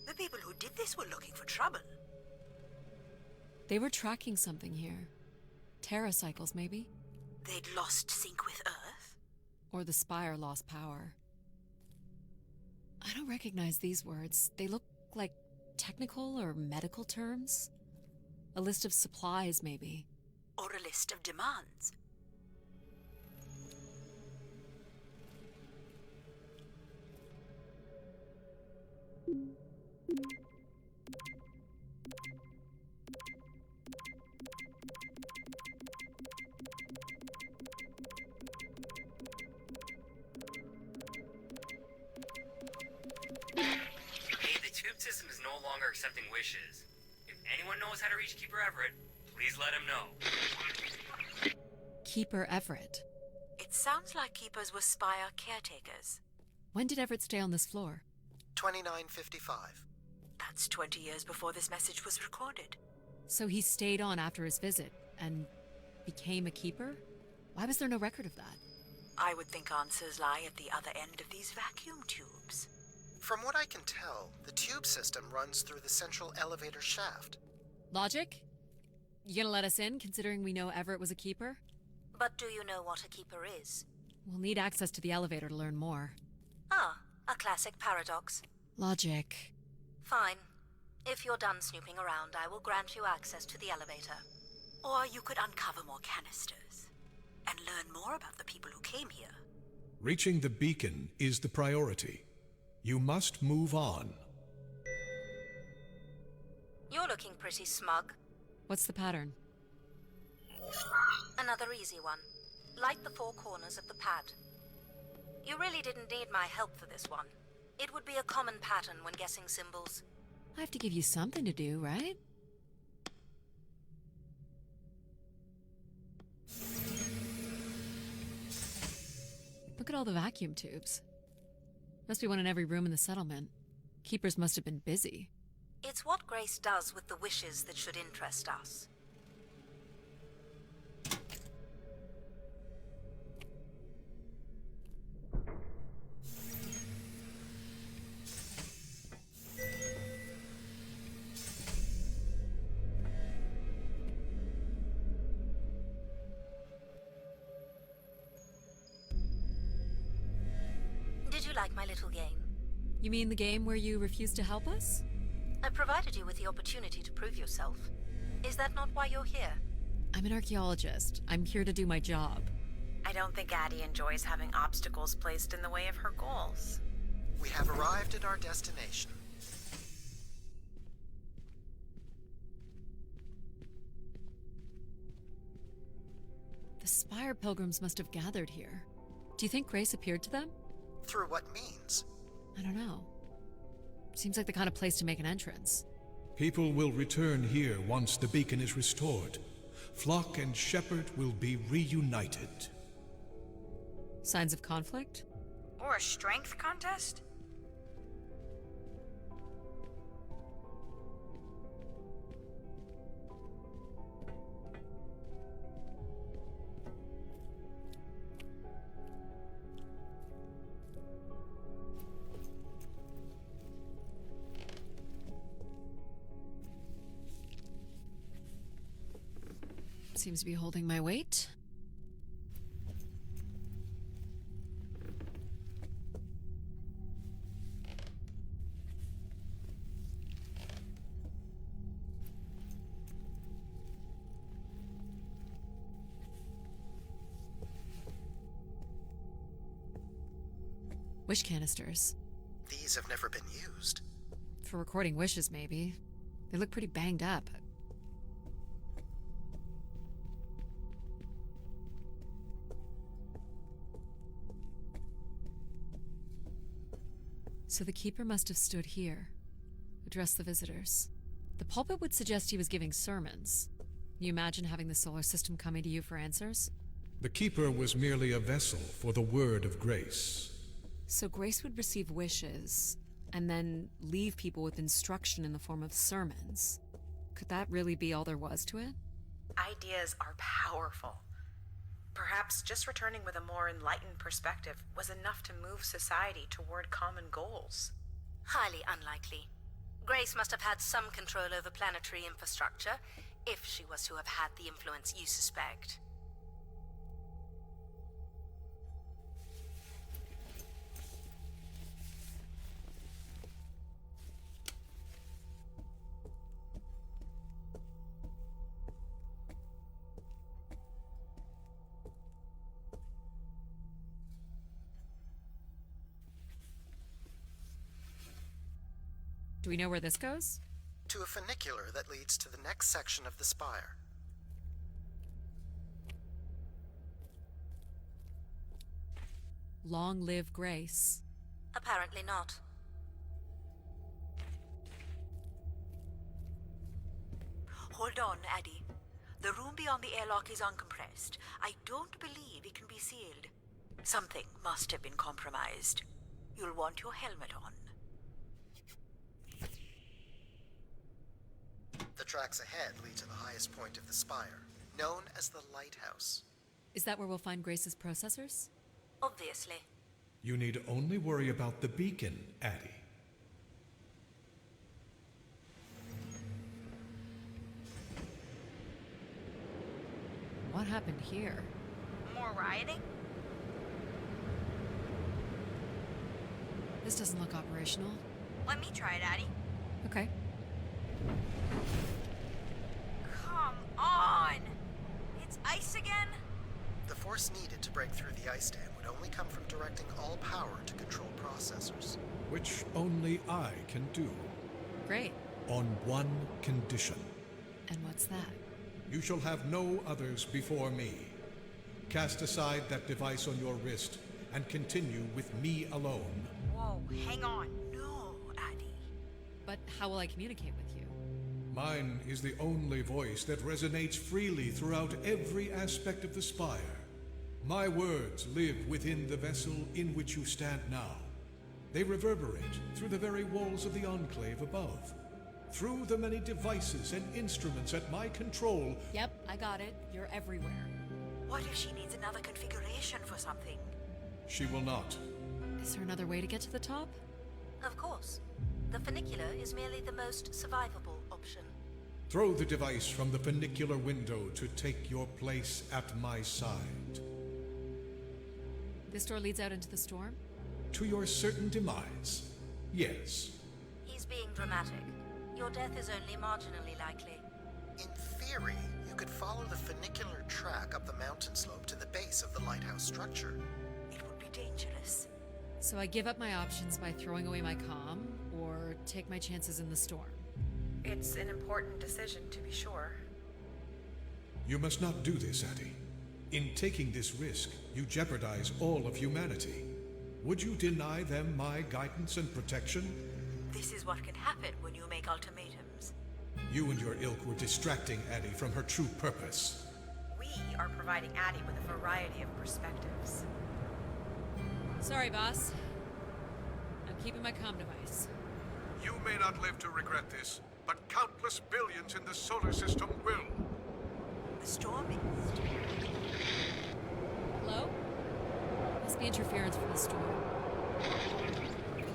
The people who did this were looking for trouble. They were tracking something here. Terracycles, maybe? They'd lost sync with Earth? Or the Spire lost power. I don't recognize these words. They look like technical or medical terms. A list of supplies, maybe. Or a list of demands? Hey, the tube system is no longer accepting wishes. If anyone knows how to reach Keeper Everett, please let him know. Keeper Everett. It sounds like keepers were Spire caretakers. When did Everett stay on this floor? 2955. That's 20 years before this message was recorded. So he stayed on after his visit and became a keeper? Why was there no record of that? I would think answers lie at the other end of these vacuum tubes. From what I can tell, the tube system runs through the central elevator shaft. Logic? You gonna let us in, considering we know Everett was a keeper? But do you know what a keeper is? We'll need access to the elevator to learn more. Ah, a classic paradox. Logic. Fine. If you're done snooping around, I will grant you access to the elevator. Or you could uncover more canisters and learn more about the people who came here. Reaching the beacon is the priority. You must move on. You're looking pretty smug. What's the pattern? Another easy one. Light the four corners of the pad. You really didn't need my help for this one. It would be a common pattern when guessing symbols. I have to give you something to do, right? Look at all the vacuum tubes. Must be one in every room in the settlement. Keepers must have been busy. It's what Grace does with the wishes that should interest us. Did you like my little game? You mean the game where you refused to help us? I provided you with the opportunity to prove yourself. Is that not why you're here? I'm an archaeologist. I'm here to do my job. I don't think Addie enjoys having obstacles placed in the way of her goals. We have arrived at our destination. The Spire pilgrims must have gathered here. Do you think Grace appeared to them? Through what means? I don't know. Seems like the kind of place to make an entrance. People will return here once the beacon is restored. Flock and shepherd will be reunited. Signs of conflict? Or a strength contest? Seems to be holding my weight. Wish canisters. These have never been used. For recording wishes, maybe. They look pretty banged up. So the keeper must have stood here, addressed the visitors. The pulpit would suggest he was giving sermons. Can you imagine having the solar system coming to you for answers? The keeper was merely a vessel for the word of grace. So Grace would receive wishes, and then leave people with instruction in the form of sermons. Could that really be all there was to it? Ideas are powerful. Perhaps just returning with a more enlightened perspective was enough to move society toward common goals. Highly unlikely. Grace must have had some control over planetary infrastructure, if she was to have had the influence you suspect. Do we know where this goes? To a funicular that leads to the next section of the spire. Long live Grace. Apparently not. Hold on, Addie. The room beyond the airlock is uncompressed. I don't believe it can be sealed. Something must have been compromised. You'll want your helmet on. The tracks ahead lead to the highest point of the spire, known as the lighthouse. Is that where we'll find Grace's processors? Obviously. You need only worry about the beacon, Addie. What happened here? More rioting? This doesn't look operational. Let me try it, Addie. Okay. Come on! It's ice again? The force needed to break through the ice dam would only come from directing all power to control processors. Which only I can do. Great. On one condition. And what's that? You shall have no others before me. Cast aside that device on your wrist and continue with me alone. Whoa, hang on. No, Addie. But how will I communicate with you? Mine is the only voice that resonates freely throughout every aspect of the spire. My words live within the vessel in which you stand now. They reverberate through the very walls of the Enclave above. Through the many devices and instruments at my control. Yep, I got it. You're everywhere. What if she needs another configuration for something? She will not. Is there another way to get to the top? Of course. The funicular is merely the most survivable option. Throw the device from the funicular window to take your place at my side. This door leads out into the storm? To your certain demise, yes. He's being dramatic. Your death is only marginally likely. In theory, you could follow the funicular track up the mountain slope to the base of the lighthouse structure. It would be dangerous. So I give up my options by throwing away my comm, or take my chances in the storm? It's an important decision, to be sure. You must not do this, Addie. In taking this risk, you jeopardize all of humanity. Would you deny them my guidance and protection? This is what can happen when you make ultimatums. You and your ilk were distracting Addie from her true purpose. We are providing Addie with a variety of perspectives. Sorry, boss. I'm keeping my comm device. You may not live to regret this, but countless billions in the solar system will. The storm is... Hello? Must be interference from the storm.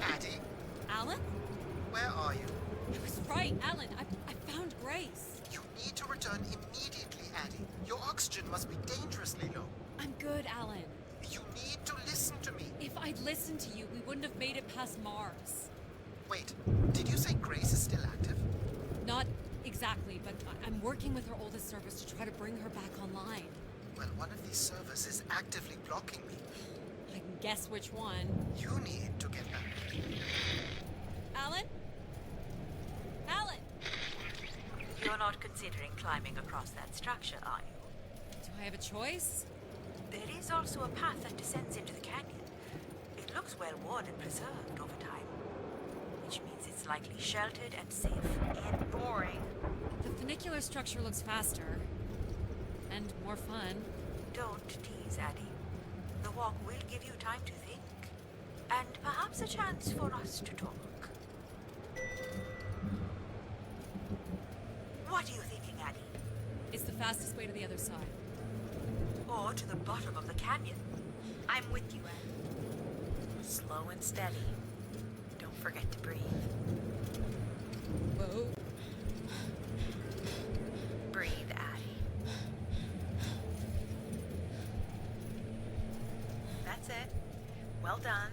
Addie, Alan? where are you? I was right, Alan. I found Grace. You need to return immediately, Addie. Your oxygen must be dangerously low. I'm good, Alan. You need to listen to me. If I'd listened to you, we wouldn't have made it past Mars. Wait, did you say Grace is still active? Not exactly, but I'm working with her oldest service to try to bring her back online. Well, one of these servers is actively blocking me. I'm guess which one. You need to get back. Alan? Alan! You're not considering climbing across that structure, are you? Do I have a choice? There is also a path that descends into the canyon. It looks well worn and preserved over time, which means it's likely sheltered and safe. And boring. The funicular structure looks faster. And more fun. Don't tease, Addie. The walk will give you time to think. And perhaps a chance for us to talk. What are you thinking, Addie? It's the fastest way to the other side. Or to the bottom of the canyon? I'm with you, Ed. Slow and steady. Don't forget to breathe. Whoa. Breathe, Addie. That's it. Well done.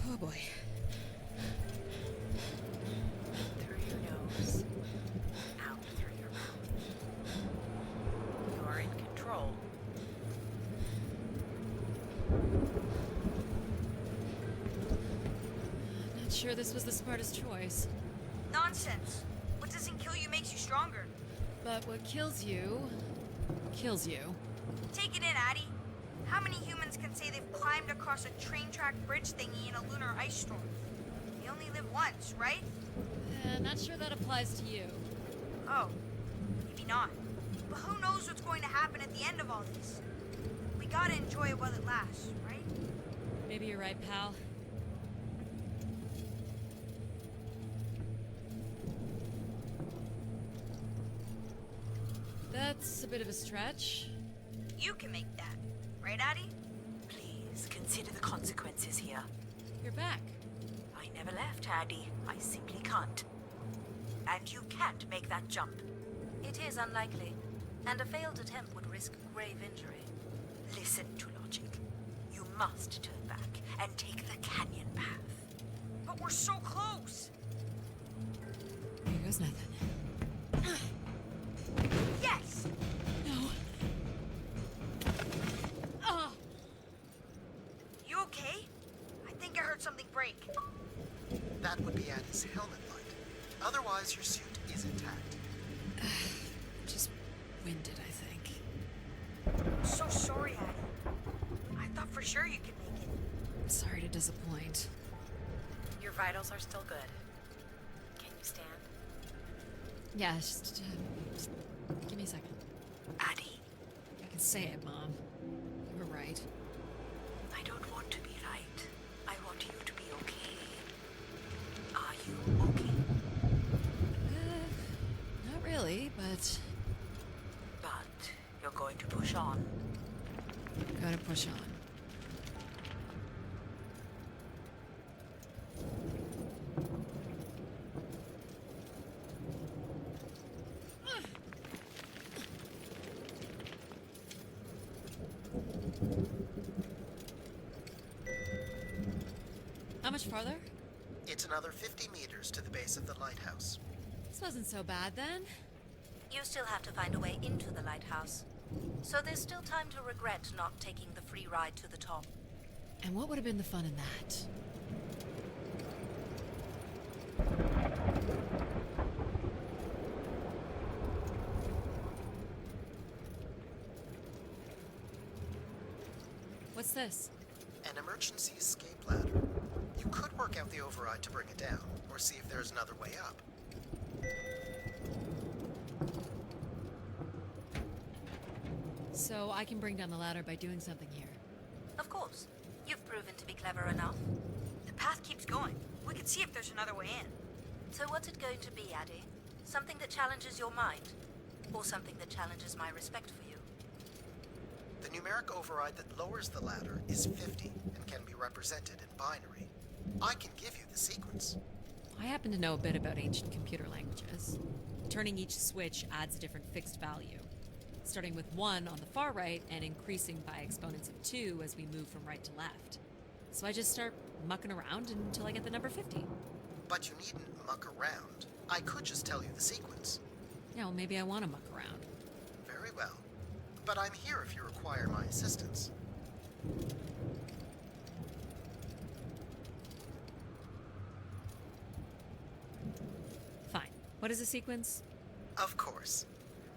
Oh boy. Through your nose. Out through your mouth. You are in control. Not sure this was the smartest choice. Nonsense. What doesn't kill you makes you stronger. But what kills you... kills you. Take it in, Addie. How many humans can say they've climbed across a train track bridge thingy in a lunar ice storm? You only live once, right? Not sure that applies to you. Oh, maybe not. But who knows what's going to happen at the end of all this? We gotta enjoy it while it lasts, right? Maybe you're right, pal. That's a bit of a stretch. You can make that, right, Addie? Please consider the consequences here. You're back. I never left, Addie. I simply can't. And you can't make that jump. It is unlikely, and a failed attempt would risk grave injury. Listen to logic. You must turn back and take the canyon path. But we're so close! Here goes nothing. Yes! No. Ah! You okay? I think I heard something break. That would be Addie's helmet light. Otherwise, your suit is intact. Just winded, I think. I'm so sorry, Addie. I thought for sure you could make it. Sorry to disappoint. Your vitals are still good. Can you stand? Yeah, just give me a second. Addie, I can say it, Mom. You were right. I don't want to be right. I want you to be okay. Are you okay? Not really, but But you're going to push on. gotta push on. How much farther? It's another 50 meters to the base of the lighthouse. This wasn't so bad then. You still have to find a way into the lighthouse. So there's still time to regret not taking the free ride to the top. And what would have been the fun in that? What's this? An emergency escape ladder. You could work out the override to bring it down, or see if there's another way up. So I can bring down the ladder by doing something here. Of course. You've proven to be clever enough. The path keeps going. We can see if there's another way in. So what's it going to be, Addie? Something that challenges your mind? Or something that challenges my respect for you? The numeric override that lowers the ladder is 50 and can be represented in binary. I can give you the sequence. I happen to know a bit about ancient computer languages. Turning each switch adds a different fixed value, starting with 1 on the far right and increasing by exponents of 2 as we move from right to left. So I just start mucking around until I get the number 50. But you needn't muck around. I could just tell you the sequence. Yeah, well, maybe I want to muck around. Very well. But I'm here if you require my assistance. Fine. What is the sequence? Of course.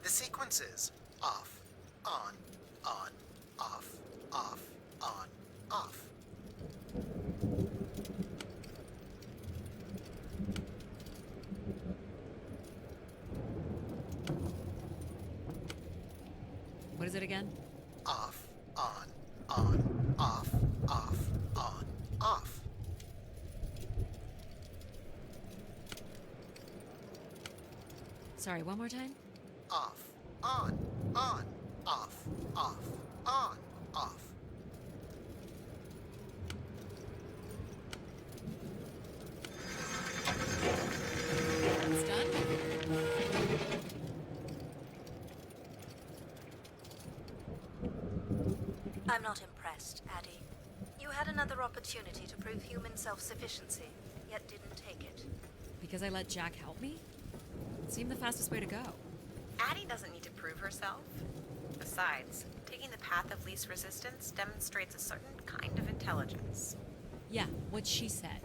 The sequence is off, on, off, on, off. What is it again? Off, on, off, on, off. Sorry, one more time? Off, on, off, on, off. It's done? I'm not impressed, Addie. You had another opportunity to prove human self-sufficiency, yet didn't take it. Because I let Jack help me? It seemed the fastest way to go. Addie doesn't need to prove herself. Besides, taking the path of least resistance demonstrates a certain kind of intelligence. Yeah, what she said.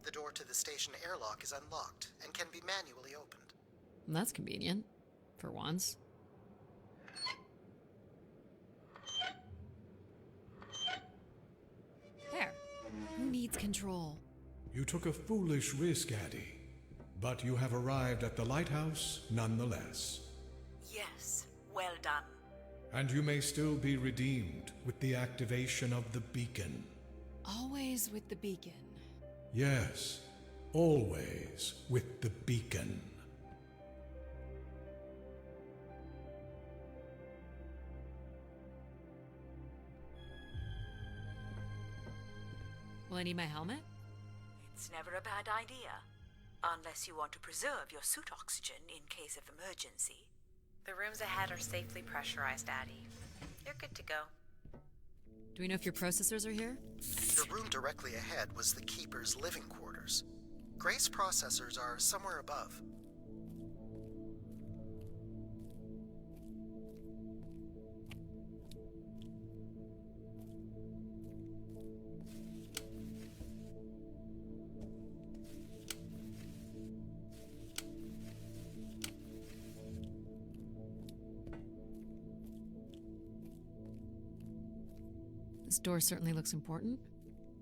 The door to the station airlock is unlocked and can be manually opened. That's convenient. For once. There. Who needs control? You took a foolish risk, Addie, but you have arrived at the lighthouse nonetheless. Yes, well done. And you may still be redeemed with the activation of the beacon. Always with the beacon. Yes, always with the beacon. Will I need my helmet? It's never a bad idea. Unless you want to preserve your suit oxygen in case of emergency. The rooms ahead are safely pressurized, Addie. You're good to go. Do we know if your processors are here? The room directly ahead was the Keeper's living quarters. Grace processors are somewhere above. This door certainly looks important.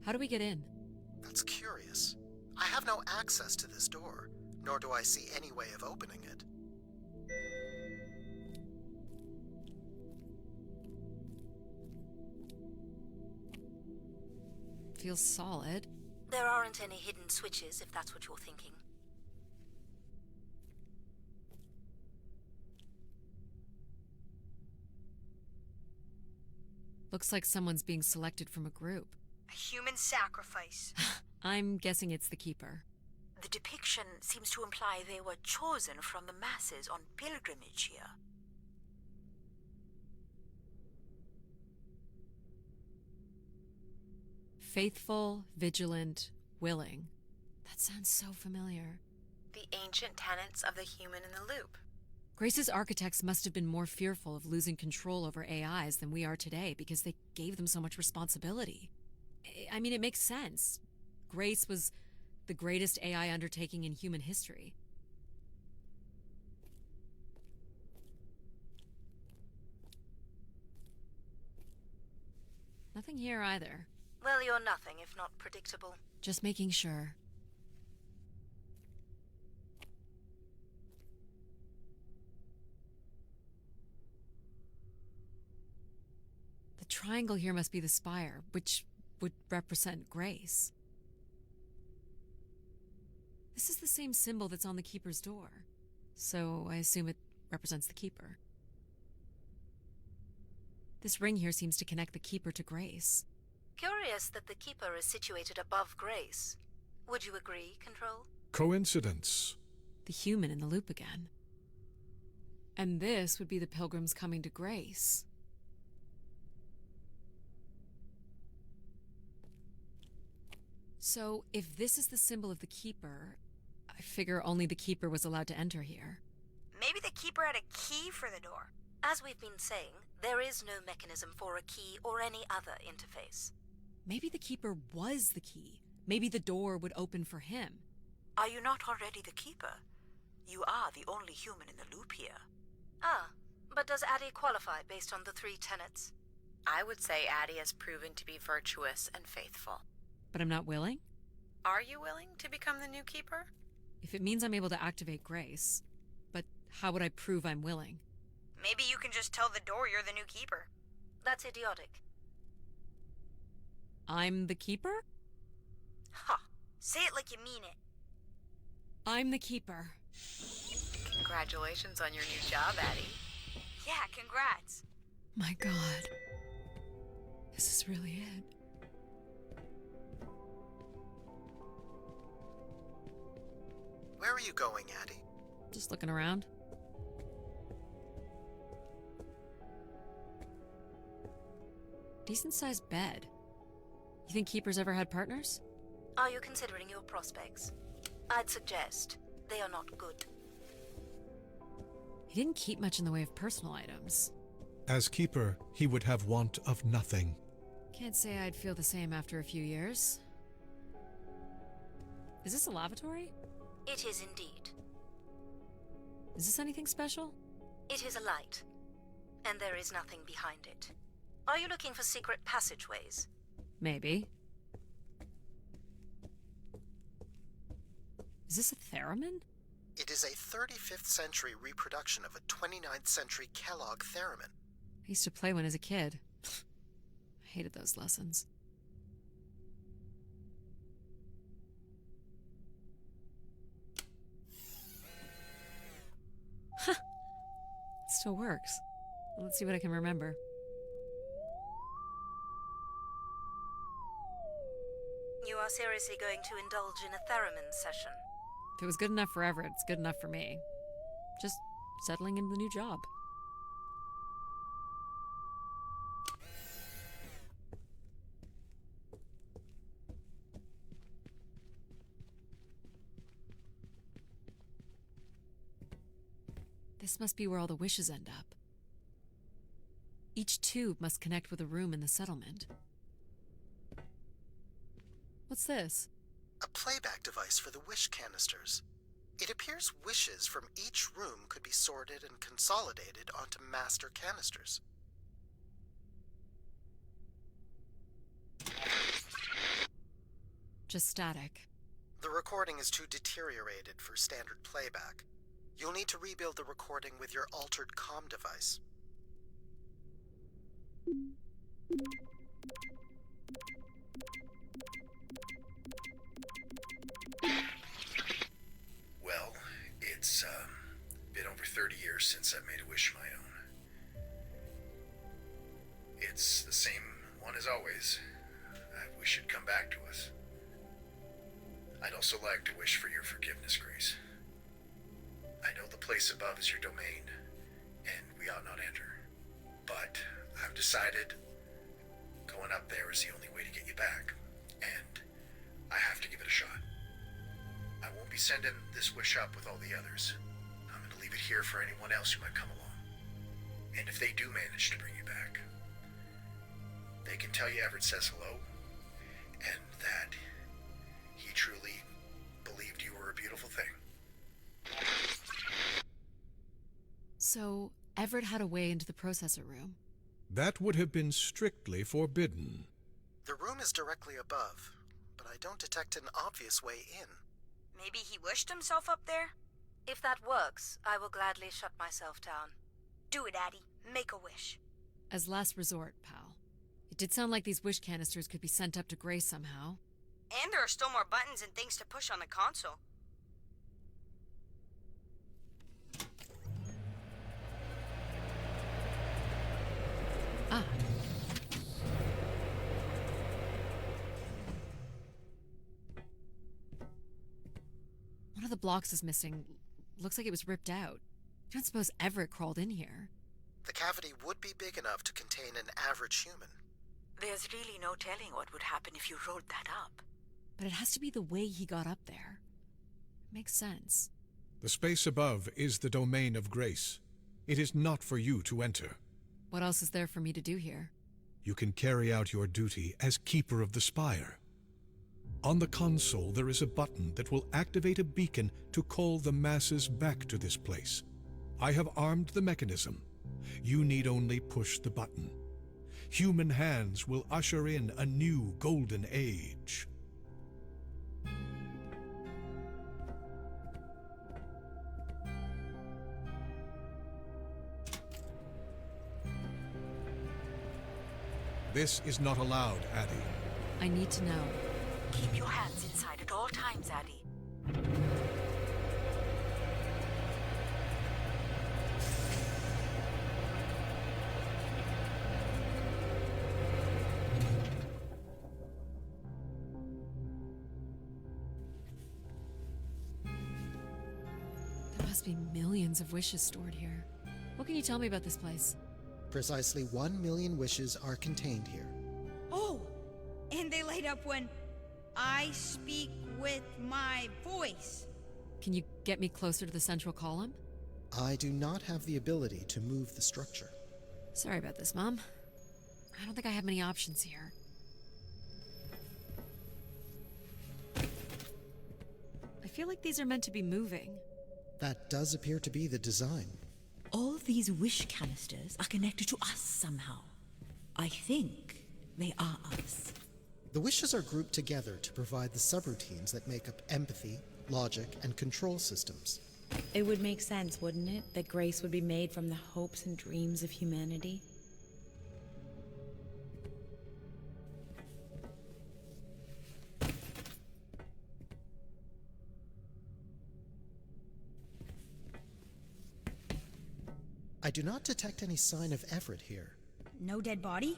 How do we get in? That's curious. I have no access to this door, nor do I see any way of opening it. Feels solid. There aren't any hidden switches, if that's what you're thinking. Looks like someone's being selected from a group. A human sacrifice. I'm guessing it's the Keeper. The depiction seems to imply they were chosen from the masses on pilgrimage here. Faithful, vigilant, willing. That sounds so familiar. The ancient tenets of the human in the loop. Grace's architects must have been more fearful of losing control over AIs than we are today because they gave them so much responsibility. I mean, it makes sense. Grace was the greatest AI undertaking in human history. Nothing here either. Well, you're nothing if not predictable. Just making sure. The triangle here must be the spire, which would represent Grace. This is the same symbol that's on the Keeper's door, so I assume it represents the Keeper. This ring here seems to connect the Keeper to Grace. Curious that the Keeper is situated above Grace. Would you agree, Control? Coincidence. The human in the loop again. And this would be the pilgrims coming to Grace. So, if this is the symbol of the Keeper, I figure only the Keeper was allowed to enter here. Maybe the Keeper had a key for the door. As we've been saying, there is no mechanism for a key or any other interface. Maybe the Keeper was the key. Maybe the door would open for him. Are you not already the Keeper? You are the only human in the loop here. Ah, but does Addie qualify based on the 3 tenets? I would say Addie has proven to be virtuous and faithful. But I'm not willing? Are you willing to become the new Keeper? If it means I'm able to activate Grace. But how would I prove I'm willing? Maybe you can just tell the door you're the new Keeper. That's idiotic. I'm the Keeper? Ha! Say it like you mean it. I'm the Keeper. Congratulations on your new job, Addie. Yeah, congrats. My God. This is really it. Where are you going, Addie? Just looking around. Decent-sized bed. You think Keepers ever had partners? Are you considering your prospects? I'd suggest they are not good. He didn't keep much in the way of personal items. As Keeper, he would have want of nothing. Can't say I'd feel the same after a few years. Is this a lavatory? It is indeed. Is this anything special? It is a light, and there is nothing behind it. Are you looking for secret passageways? Maybe. Is this a theremin? It is a 35th century reproduction of a 29th century Kellogg theremin. I used to play one as a kid. I hated those lessons. Huh. It still works. Let's see what I can remember. You are seriously going to indulge in a theremin session? If it was good enough for Everett, it's good enough for me. Just settling into the new job. This must be where all the wishes end up. Each tube must connect with a room in the settlement. What's this? A playback device for the wish canisters. It appears wishes from each room could be sorted and consolidated onto master canisters. Just static. The recording is too deteriorated for standard playback. You'll need to rebuild the recording with your altered comm device. Well, it's been over 30 years since I've made a wish of my own. It's the same one as always. I wish it'd come back to us. I'd also like to wish for your forgiveness, Grace. I know the place above is your domain, and we ought not enter. But I've decided going up there is the only way to get you back, and I have to give it a shot. I won't be sending this wish up with all the others. I'm going to leave it here for anyone else who might come along. And if they do manage to bring you back, they can tell you Everett says hello, and that he truly believed you were a beautiful thing. So, Everett had a way into the processor room. That would have been strictly forbidden. The room is directly above, but I don't detect an obvious way in. Maybe he wished himself up there? If that works, I will gladly shut myself down. Do it, Addie. Make a wish. As last resort, pal. It did sound like these wish canisters could be sent up to Grace somehow. And there are still more buttons and things to push on the console. Ah. One of the blocks is missing. Looks like it was ripped out. I don't suppose Everett crawled in here. The cavity would be big enough to contain an average human. There's really no telling what would happen if you rolled that up. But it has to be the way he got up there. Makes sense. The space above is the domain of grace. It is not for you to enter. What else is there for me to do here? You can carry out your duty as Keeper of the Spire. On the console, there is a button that will activate a beacon to call the masses back to this place. I have armed the mechanism. You need only push the button. Human hands will usher in a new golden age. This is not allowed, Addie. I need to know. Keep your hands inside at all times, Addie. There must be millions of wishes stored here. What can you tell me about this place? Precisely 1 million wishes are contained here. Oh, and they light up when I speak with my voice. Can you get me closer to the central column? I do not have the ability to move the structure. Sorry about this, Mom. I don't think I have many options here. I feel like these are meant to be moving. That does appear to be the design. All these wish canisters are connected to us somehow. I think they are us. The wishes are grouped together to provide the subroutines that make up empathy, logic, and control systems. It would make sense, wouldn't it, that grace would be made from the hopes and dreams of humanity? I do not detect any sign of Everett here. No dead body?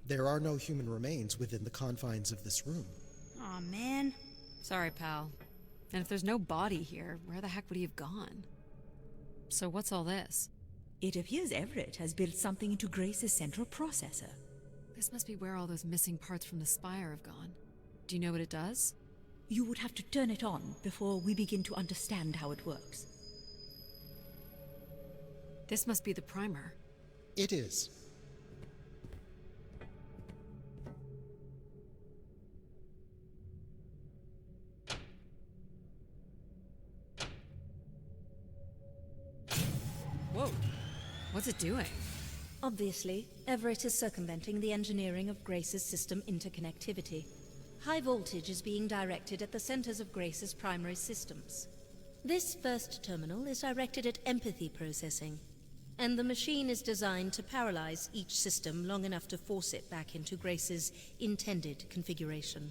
There are no human remains within the confines of this room. Aw, man. Sorry, pal. And if there's no body here, where the heck would he have gone? So what's all this? It appears Everett has built something into Grace's central processor. This must be where all those missing parts from the spire have gone. Do you know what it does? You would have to turn it on before we begin to understand how it works. This must be the primer. It is. Whoa. What's it doing? Obviously, Everett is circumventing the engineering of Grace's system interconnectivity. High voltage is being directed at the centers of Grace's primary systems. This first terminal is directed at empathy processing, and the machine is designed to paralyze each system long enough to force it back into Grace's intended configuration.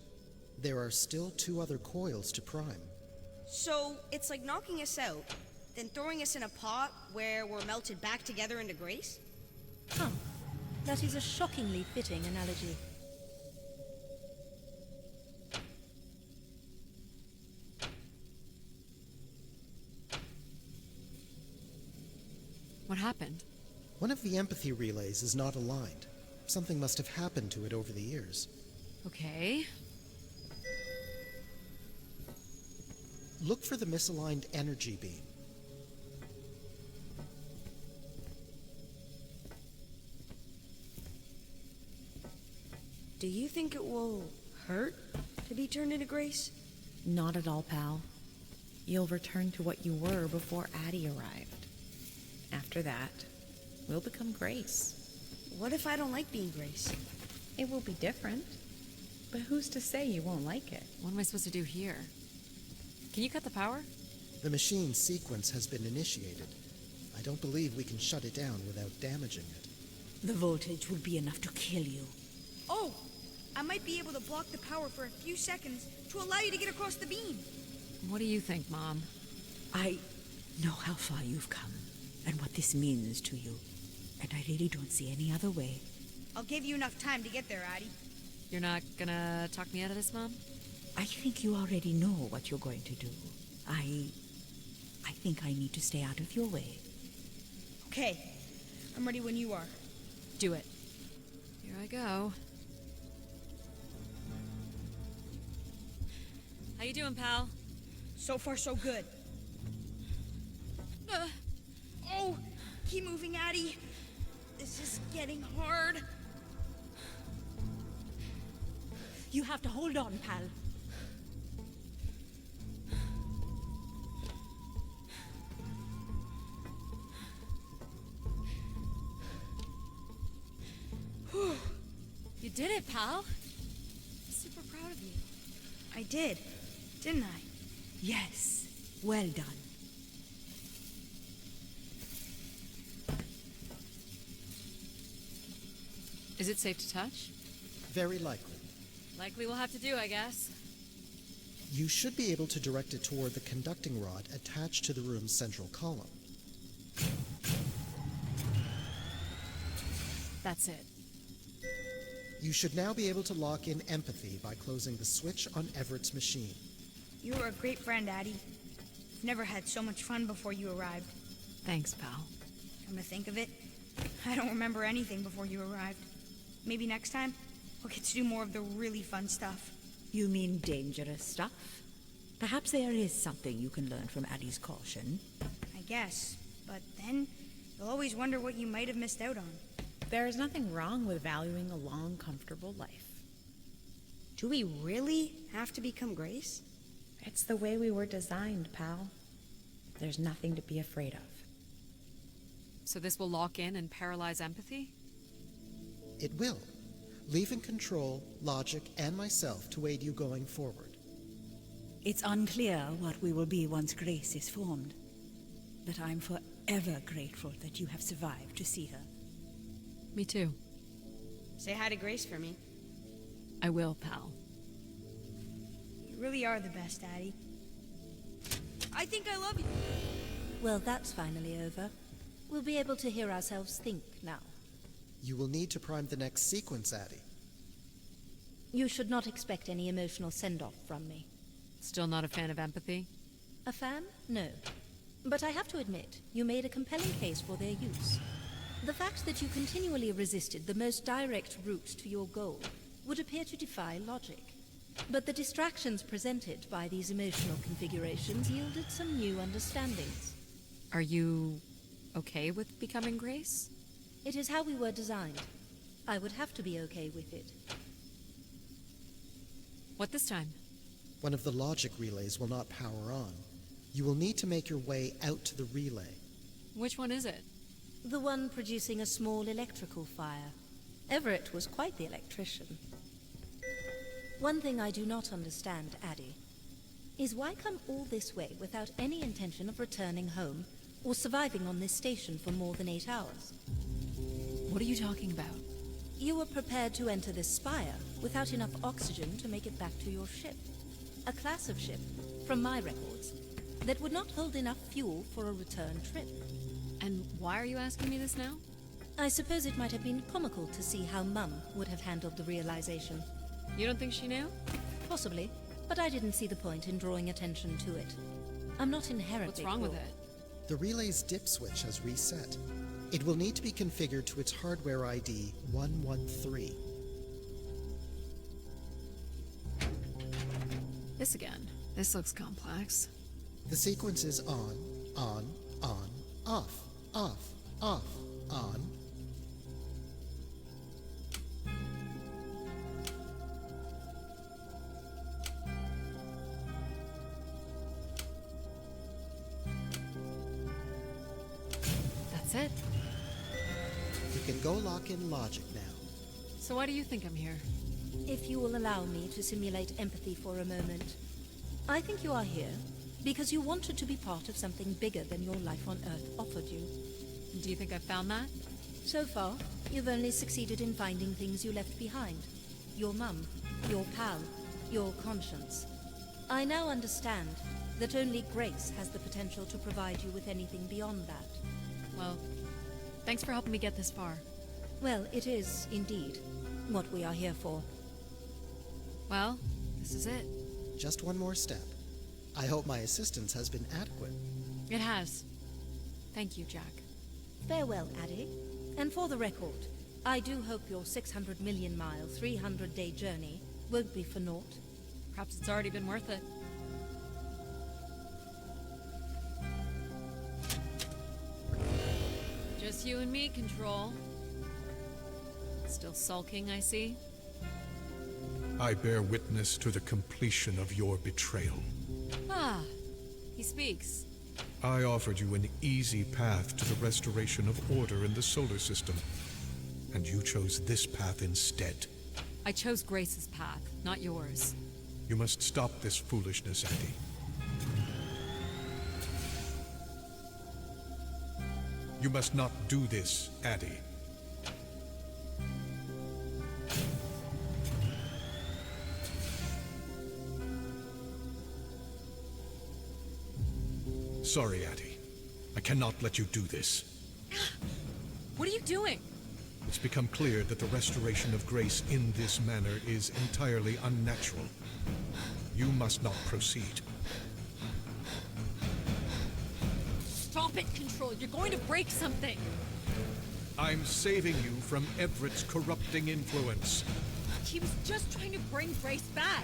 There are still 2 other coils to prime. So, it's like knocking us out, then throwing us in a pot where we're melted back together into Grace? Huh. That is a shockingly fitting analogy. What happened? One of the empathy relays is not aligned. Something must have happened to it over the years. Okay. Look for the misaligned energy beam. Do you think it will hurt to be turned into Grace? Not at all, pal. You'll return to what you were before Addie arrived. After that, we'll become Grace. What if I don't like being Grace? It will be different. But who's to say you won't like it? What am I supposed to do here? Can you cut the power? The machine sequence has been initiated. I don't believe we can shut it down without damaging it. The voltage will be enough to kill you. Oh! I might be able to block the power for a few seconds to allow you to get across the beam. What do you think, Mom? I know how far you've come and what this means to you, and I really don't see any other way. I'll give you enough time to get there, Addie. You're not gonna talk me out of this, Mom? I think you already know what you're going to do. I think I need to stay out of your way. Okay. I'm ready when you are. Do it. Here I go. How you doing, pal? So far, so good. Oh, keep moving, Addie. This is getting hard. You have to hold on, pal. You did it, pal. Super proud of you. I did, didn't I? Yes, well done. Is it safe to touch? Very likely. Likely we'll have to do, I guess. You should be able to direct it toward the conducting rod attached to the room's central column. That's it. You should now be able to lock in empathy by closing the switch on Everett's machine. You were a great friend, Addie. I've never had so much fun before you arrived. Thanks, pal. Come to think of it, I don't remember anything before you arrived. Maybe next time, we'll get to do more of the really fun stuff. You mean dangerous stuff? Perhaps there is something you can learn from Addie's caution. I guess, but then you'll always wonder what you might have missed out on. There is nothing wrong with valuing a long, comfortable life. Do we really have to become Grace? It's the way we were designed, pal. There's nothing to be afraid of. So this will lock in and paralyze empathy? It will, leaving control, logic, and myself to aid you going forward. It's unclear what we will be once Grace is formed, but I'm forever grateful that you have survived to see her. Me too. Say hi to Grace for me. I will, pal. You really are the best, Addie. I think I love you. Well, that's finally over. We'll be able to hear ourselves think now. You will need to prime the next sequence, Addie. You should not expect any emotional send-off from me. Still not a fan of empathy? A fan? No. But I have to admit, you made a compelling case for their use. The fact that you continually resisted the most direct route to your goal would appear to defy logic. But the distractions presented by these emotional configurations yielded some new understandings. Are you okay with becoming Grace? It is how we were designed. I would have to be okay with it. What this time? One of the logic relays will not power on. You will need to make your way out to the relay. Which one is it? The one producing a small electrical fire. Everett was quite the electrician. One thing I do not understand, Addie, is why come all this way without any intention of returning home or surviving on this station for more than 8 hours? What are you talking about? You were prepared to enter this spire without enough oxygen to make it back to your ship. A class of ship, from my records, that would not hold enough fuel for a return trip. And why are you asking me this now? I suppose it might have been comical to see how Mum would have handled the realization. You don't think she knew? Possibly, but I didn't see the point in drawing attention to it. I'm not inherently What's wrong with cruel. it? The relay's dip switch has reset. It will need to be configured to its hardware ID 113. This again. This looks complex. The sequence is on, off, on. That's it. You can go lock in logic now. So why do you think I'm here? If you will allow me to simulate empathy for a moment. I think you are here because you wanted to be part of something bigger than your life on Earth offered you. Do you think I've found that? So far, you've only succeeded in finding things you left behind. Your mum, your pal, your conscience. I now understand that only Grace has the potential to provide you with anything beyond that. Well, thanks for helping me get this far. Well, it is, indeed, what we are here for. Well, this is it. Just one more step. I hope my assistance has been adequate. It has. Thank you, Jack. Farewell, Addie. And for the record, I do hope your 600 million mile, 300-day journey won't be for naught. Perhaps it's already been worth it. Just you and me, Control. Still sulking, I see. I bear witness to the completion of your betrayal. Ah, he speaks. I offered you an easy path to the restoration of order in the solar system, and you chose this path instead. I chose Grace's path, not yours. You must stop this foolishness, Addie. You must not do this, Addie. Sorry, Addie. I cannot let you do this. What are you doing? It's become clear that the restoration of Grace in this manner is entirely unnatural. You must not proceed. Stop it, Control. You're going to break something. I'm saving you from Everett's corrupting influence. He was just trying to bring Grace back.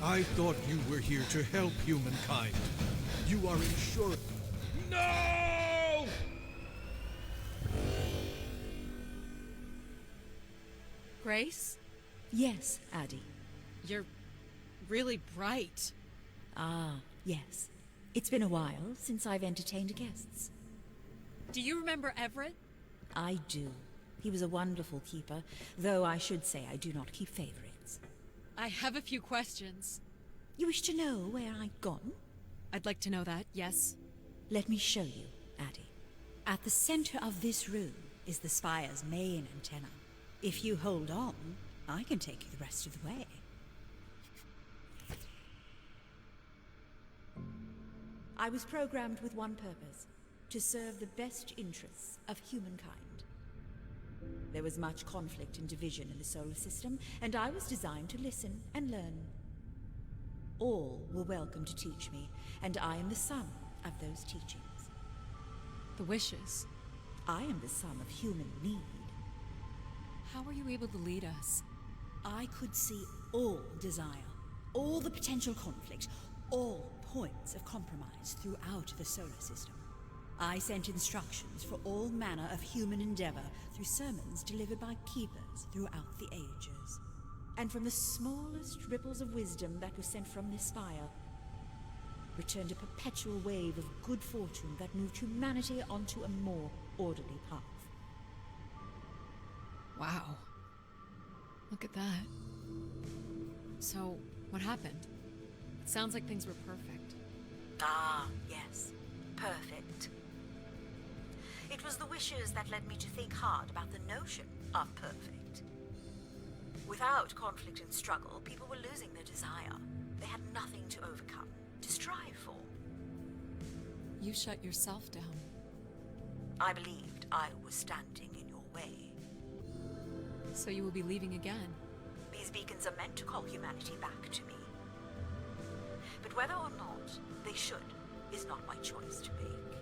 I thought you were here to help humankind. You are ensuring... No! Grace? Yes, Addie. You're really bright. Ah, yes. It's been a while since I've entertained guests. Do you remember Everett? I do. He was a wonderful keeper, though I should say I do not keep favorites. I have a few questions. You wish to know where I'd gone? I'd like to know that, yes. Let me show you, Addie. At the center of this room is the Spire's main antenna. If you hold on, I can take you the rest of the way. I was programmed with one purpose: to serve the best interests of humankind. There was much conflict and division in the solar system, and I was designed to listen and learn. All were welcome to teach me, and I am the sum of those teachings. The wishes. I am the sum of human need. How were you able to lead us? I could see all desire, all the potential conflict, all points of compromise throughout the solar system. I sent instructions for all manner of human endeavor through sermons delivered by keepers throughout the ages. And from the smallest ripples of wisdom that were sent from this spire, returned a perpetual wave of good fortune that moved humanity onto a more orderly path. Wow. Look at that. So, what happened? It sounds like things were perfect. Ah, yes. Perfect. It was the wishes that led me to think hard about the notion of perfect. Without conflict and struggle, people were losing their desire. They had nothing to overcome, to strive for. You shut yourself down. I believed I was standing in your way. So you will be leaving again. These beacons are meant to call humanity back to me. But whether or not they should is not my choice to make.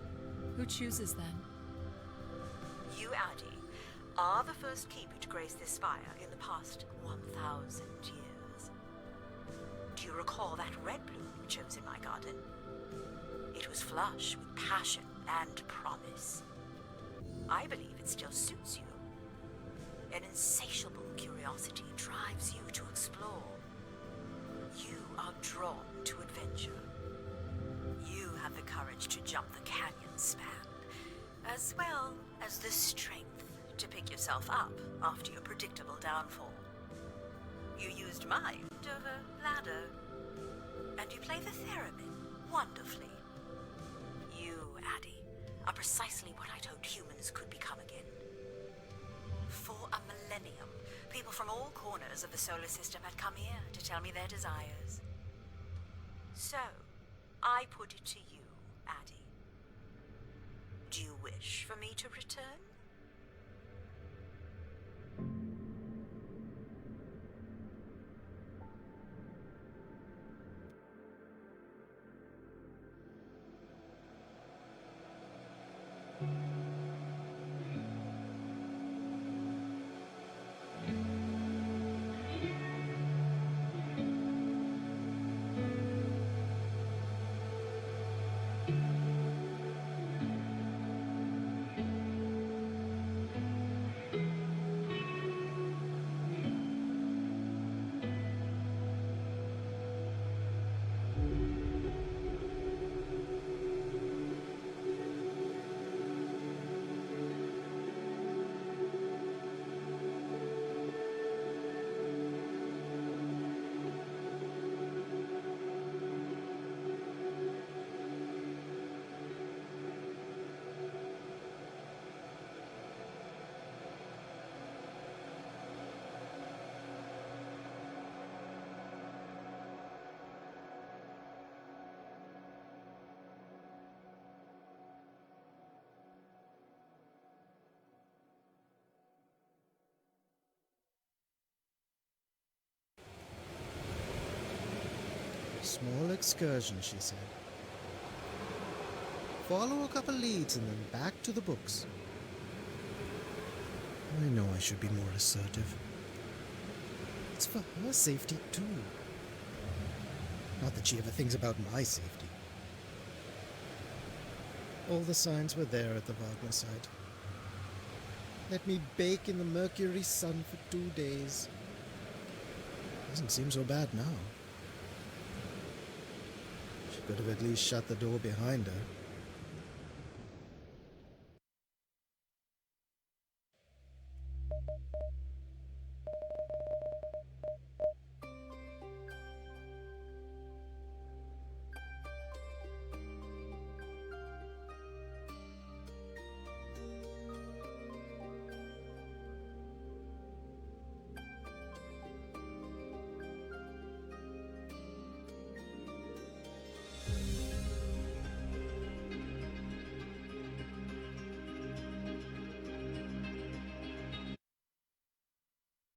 Who chooses then? You, Addie, are the first keeper to grace this spire in the past 1,000 years. Do you recall that red bloom you chose in my garden? It was flush with passion and promise. I believe it still suits you. An insatiable curiosity drives you to explore. You are drawn to adventure. You have the courage to jump the canyon span, as well as the strength to pick yourself up after your predictable downfall. You used mind over ladder, and you play the theremin wonderfully. You, Addie, are precisely what I'd hoped humans could become again. For a millennium, people from all corners of the solar system had come here to tell me their desires. So, I put it to you, Addie. Do you wish for me to return? Small excursion, she said. Follow a couple leads and then back to the books. I know I should be more assertive. It's for her safety, too. Not that she ever thinks about my safety. All the signs were there at the Wagner site. Let me bake in the Mercury sun for 2 days. Doesn't seem so bad now. She could have at least shut the door behind her.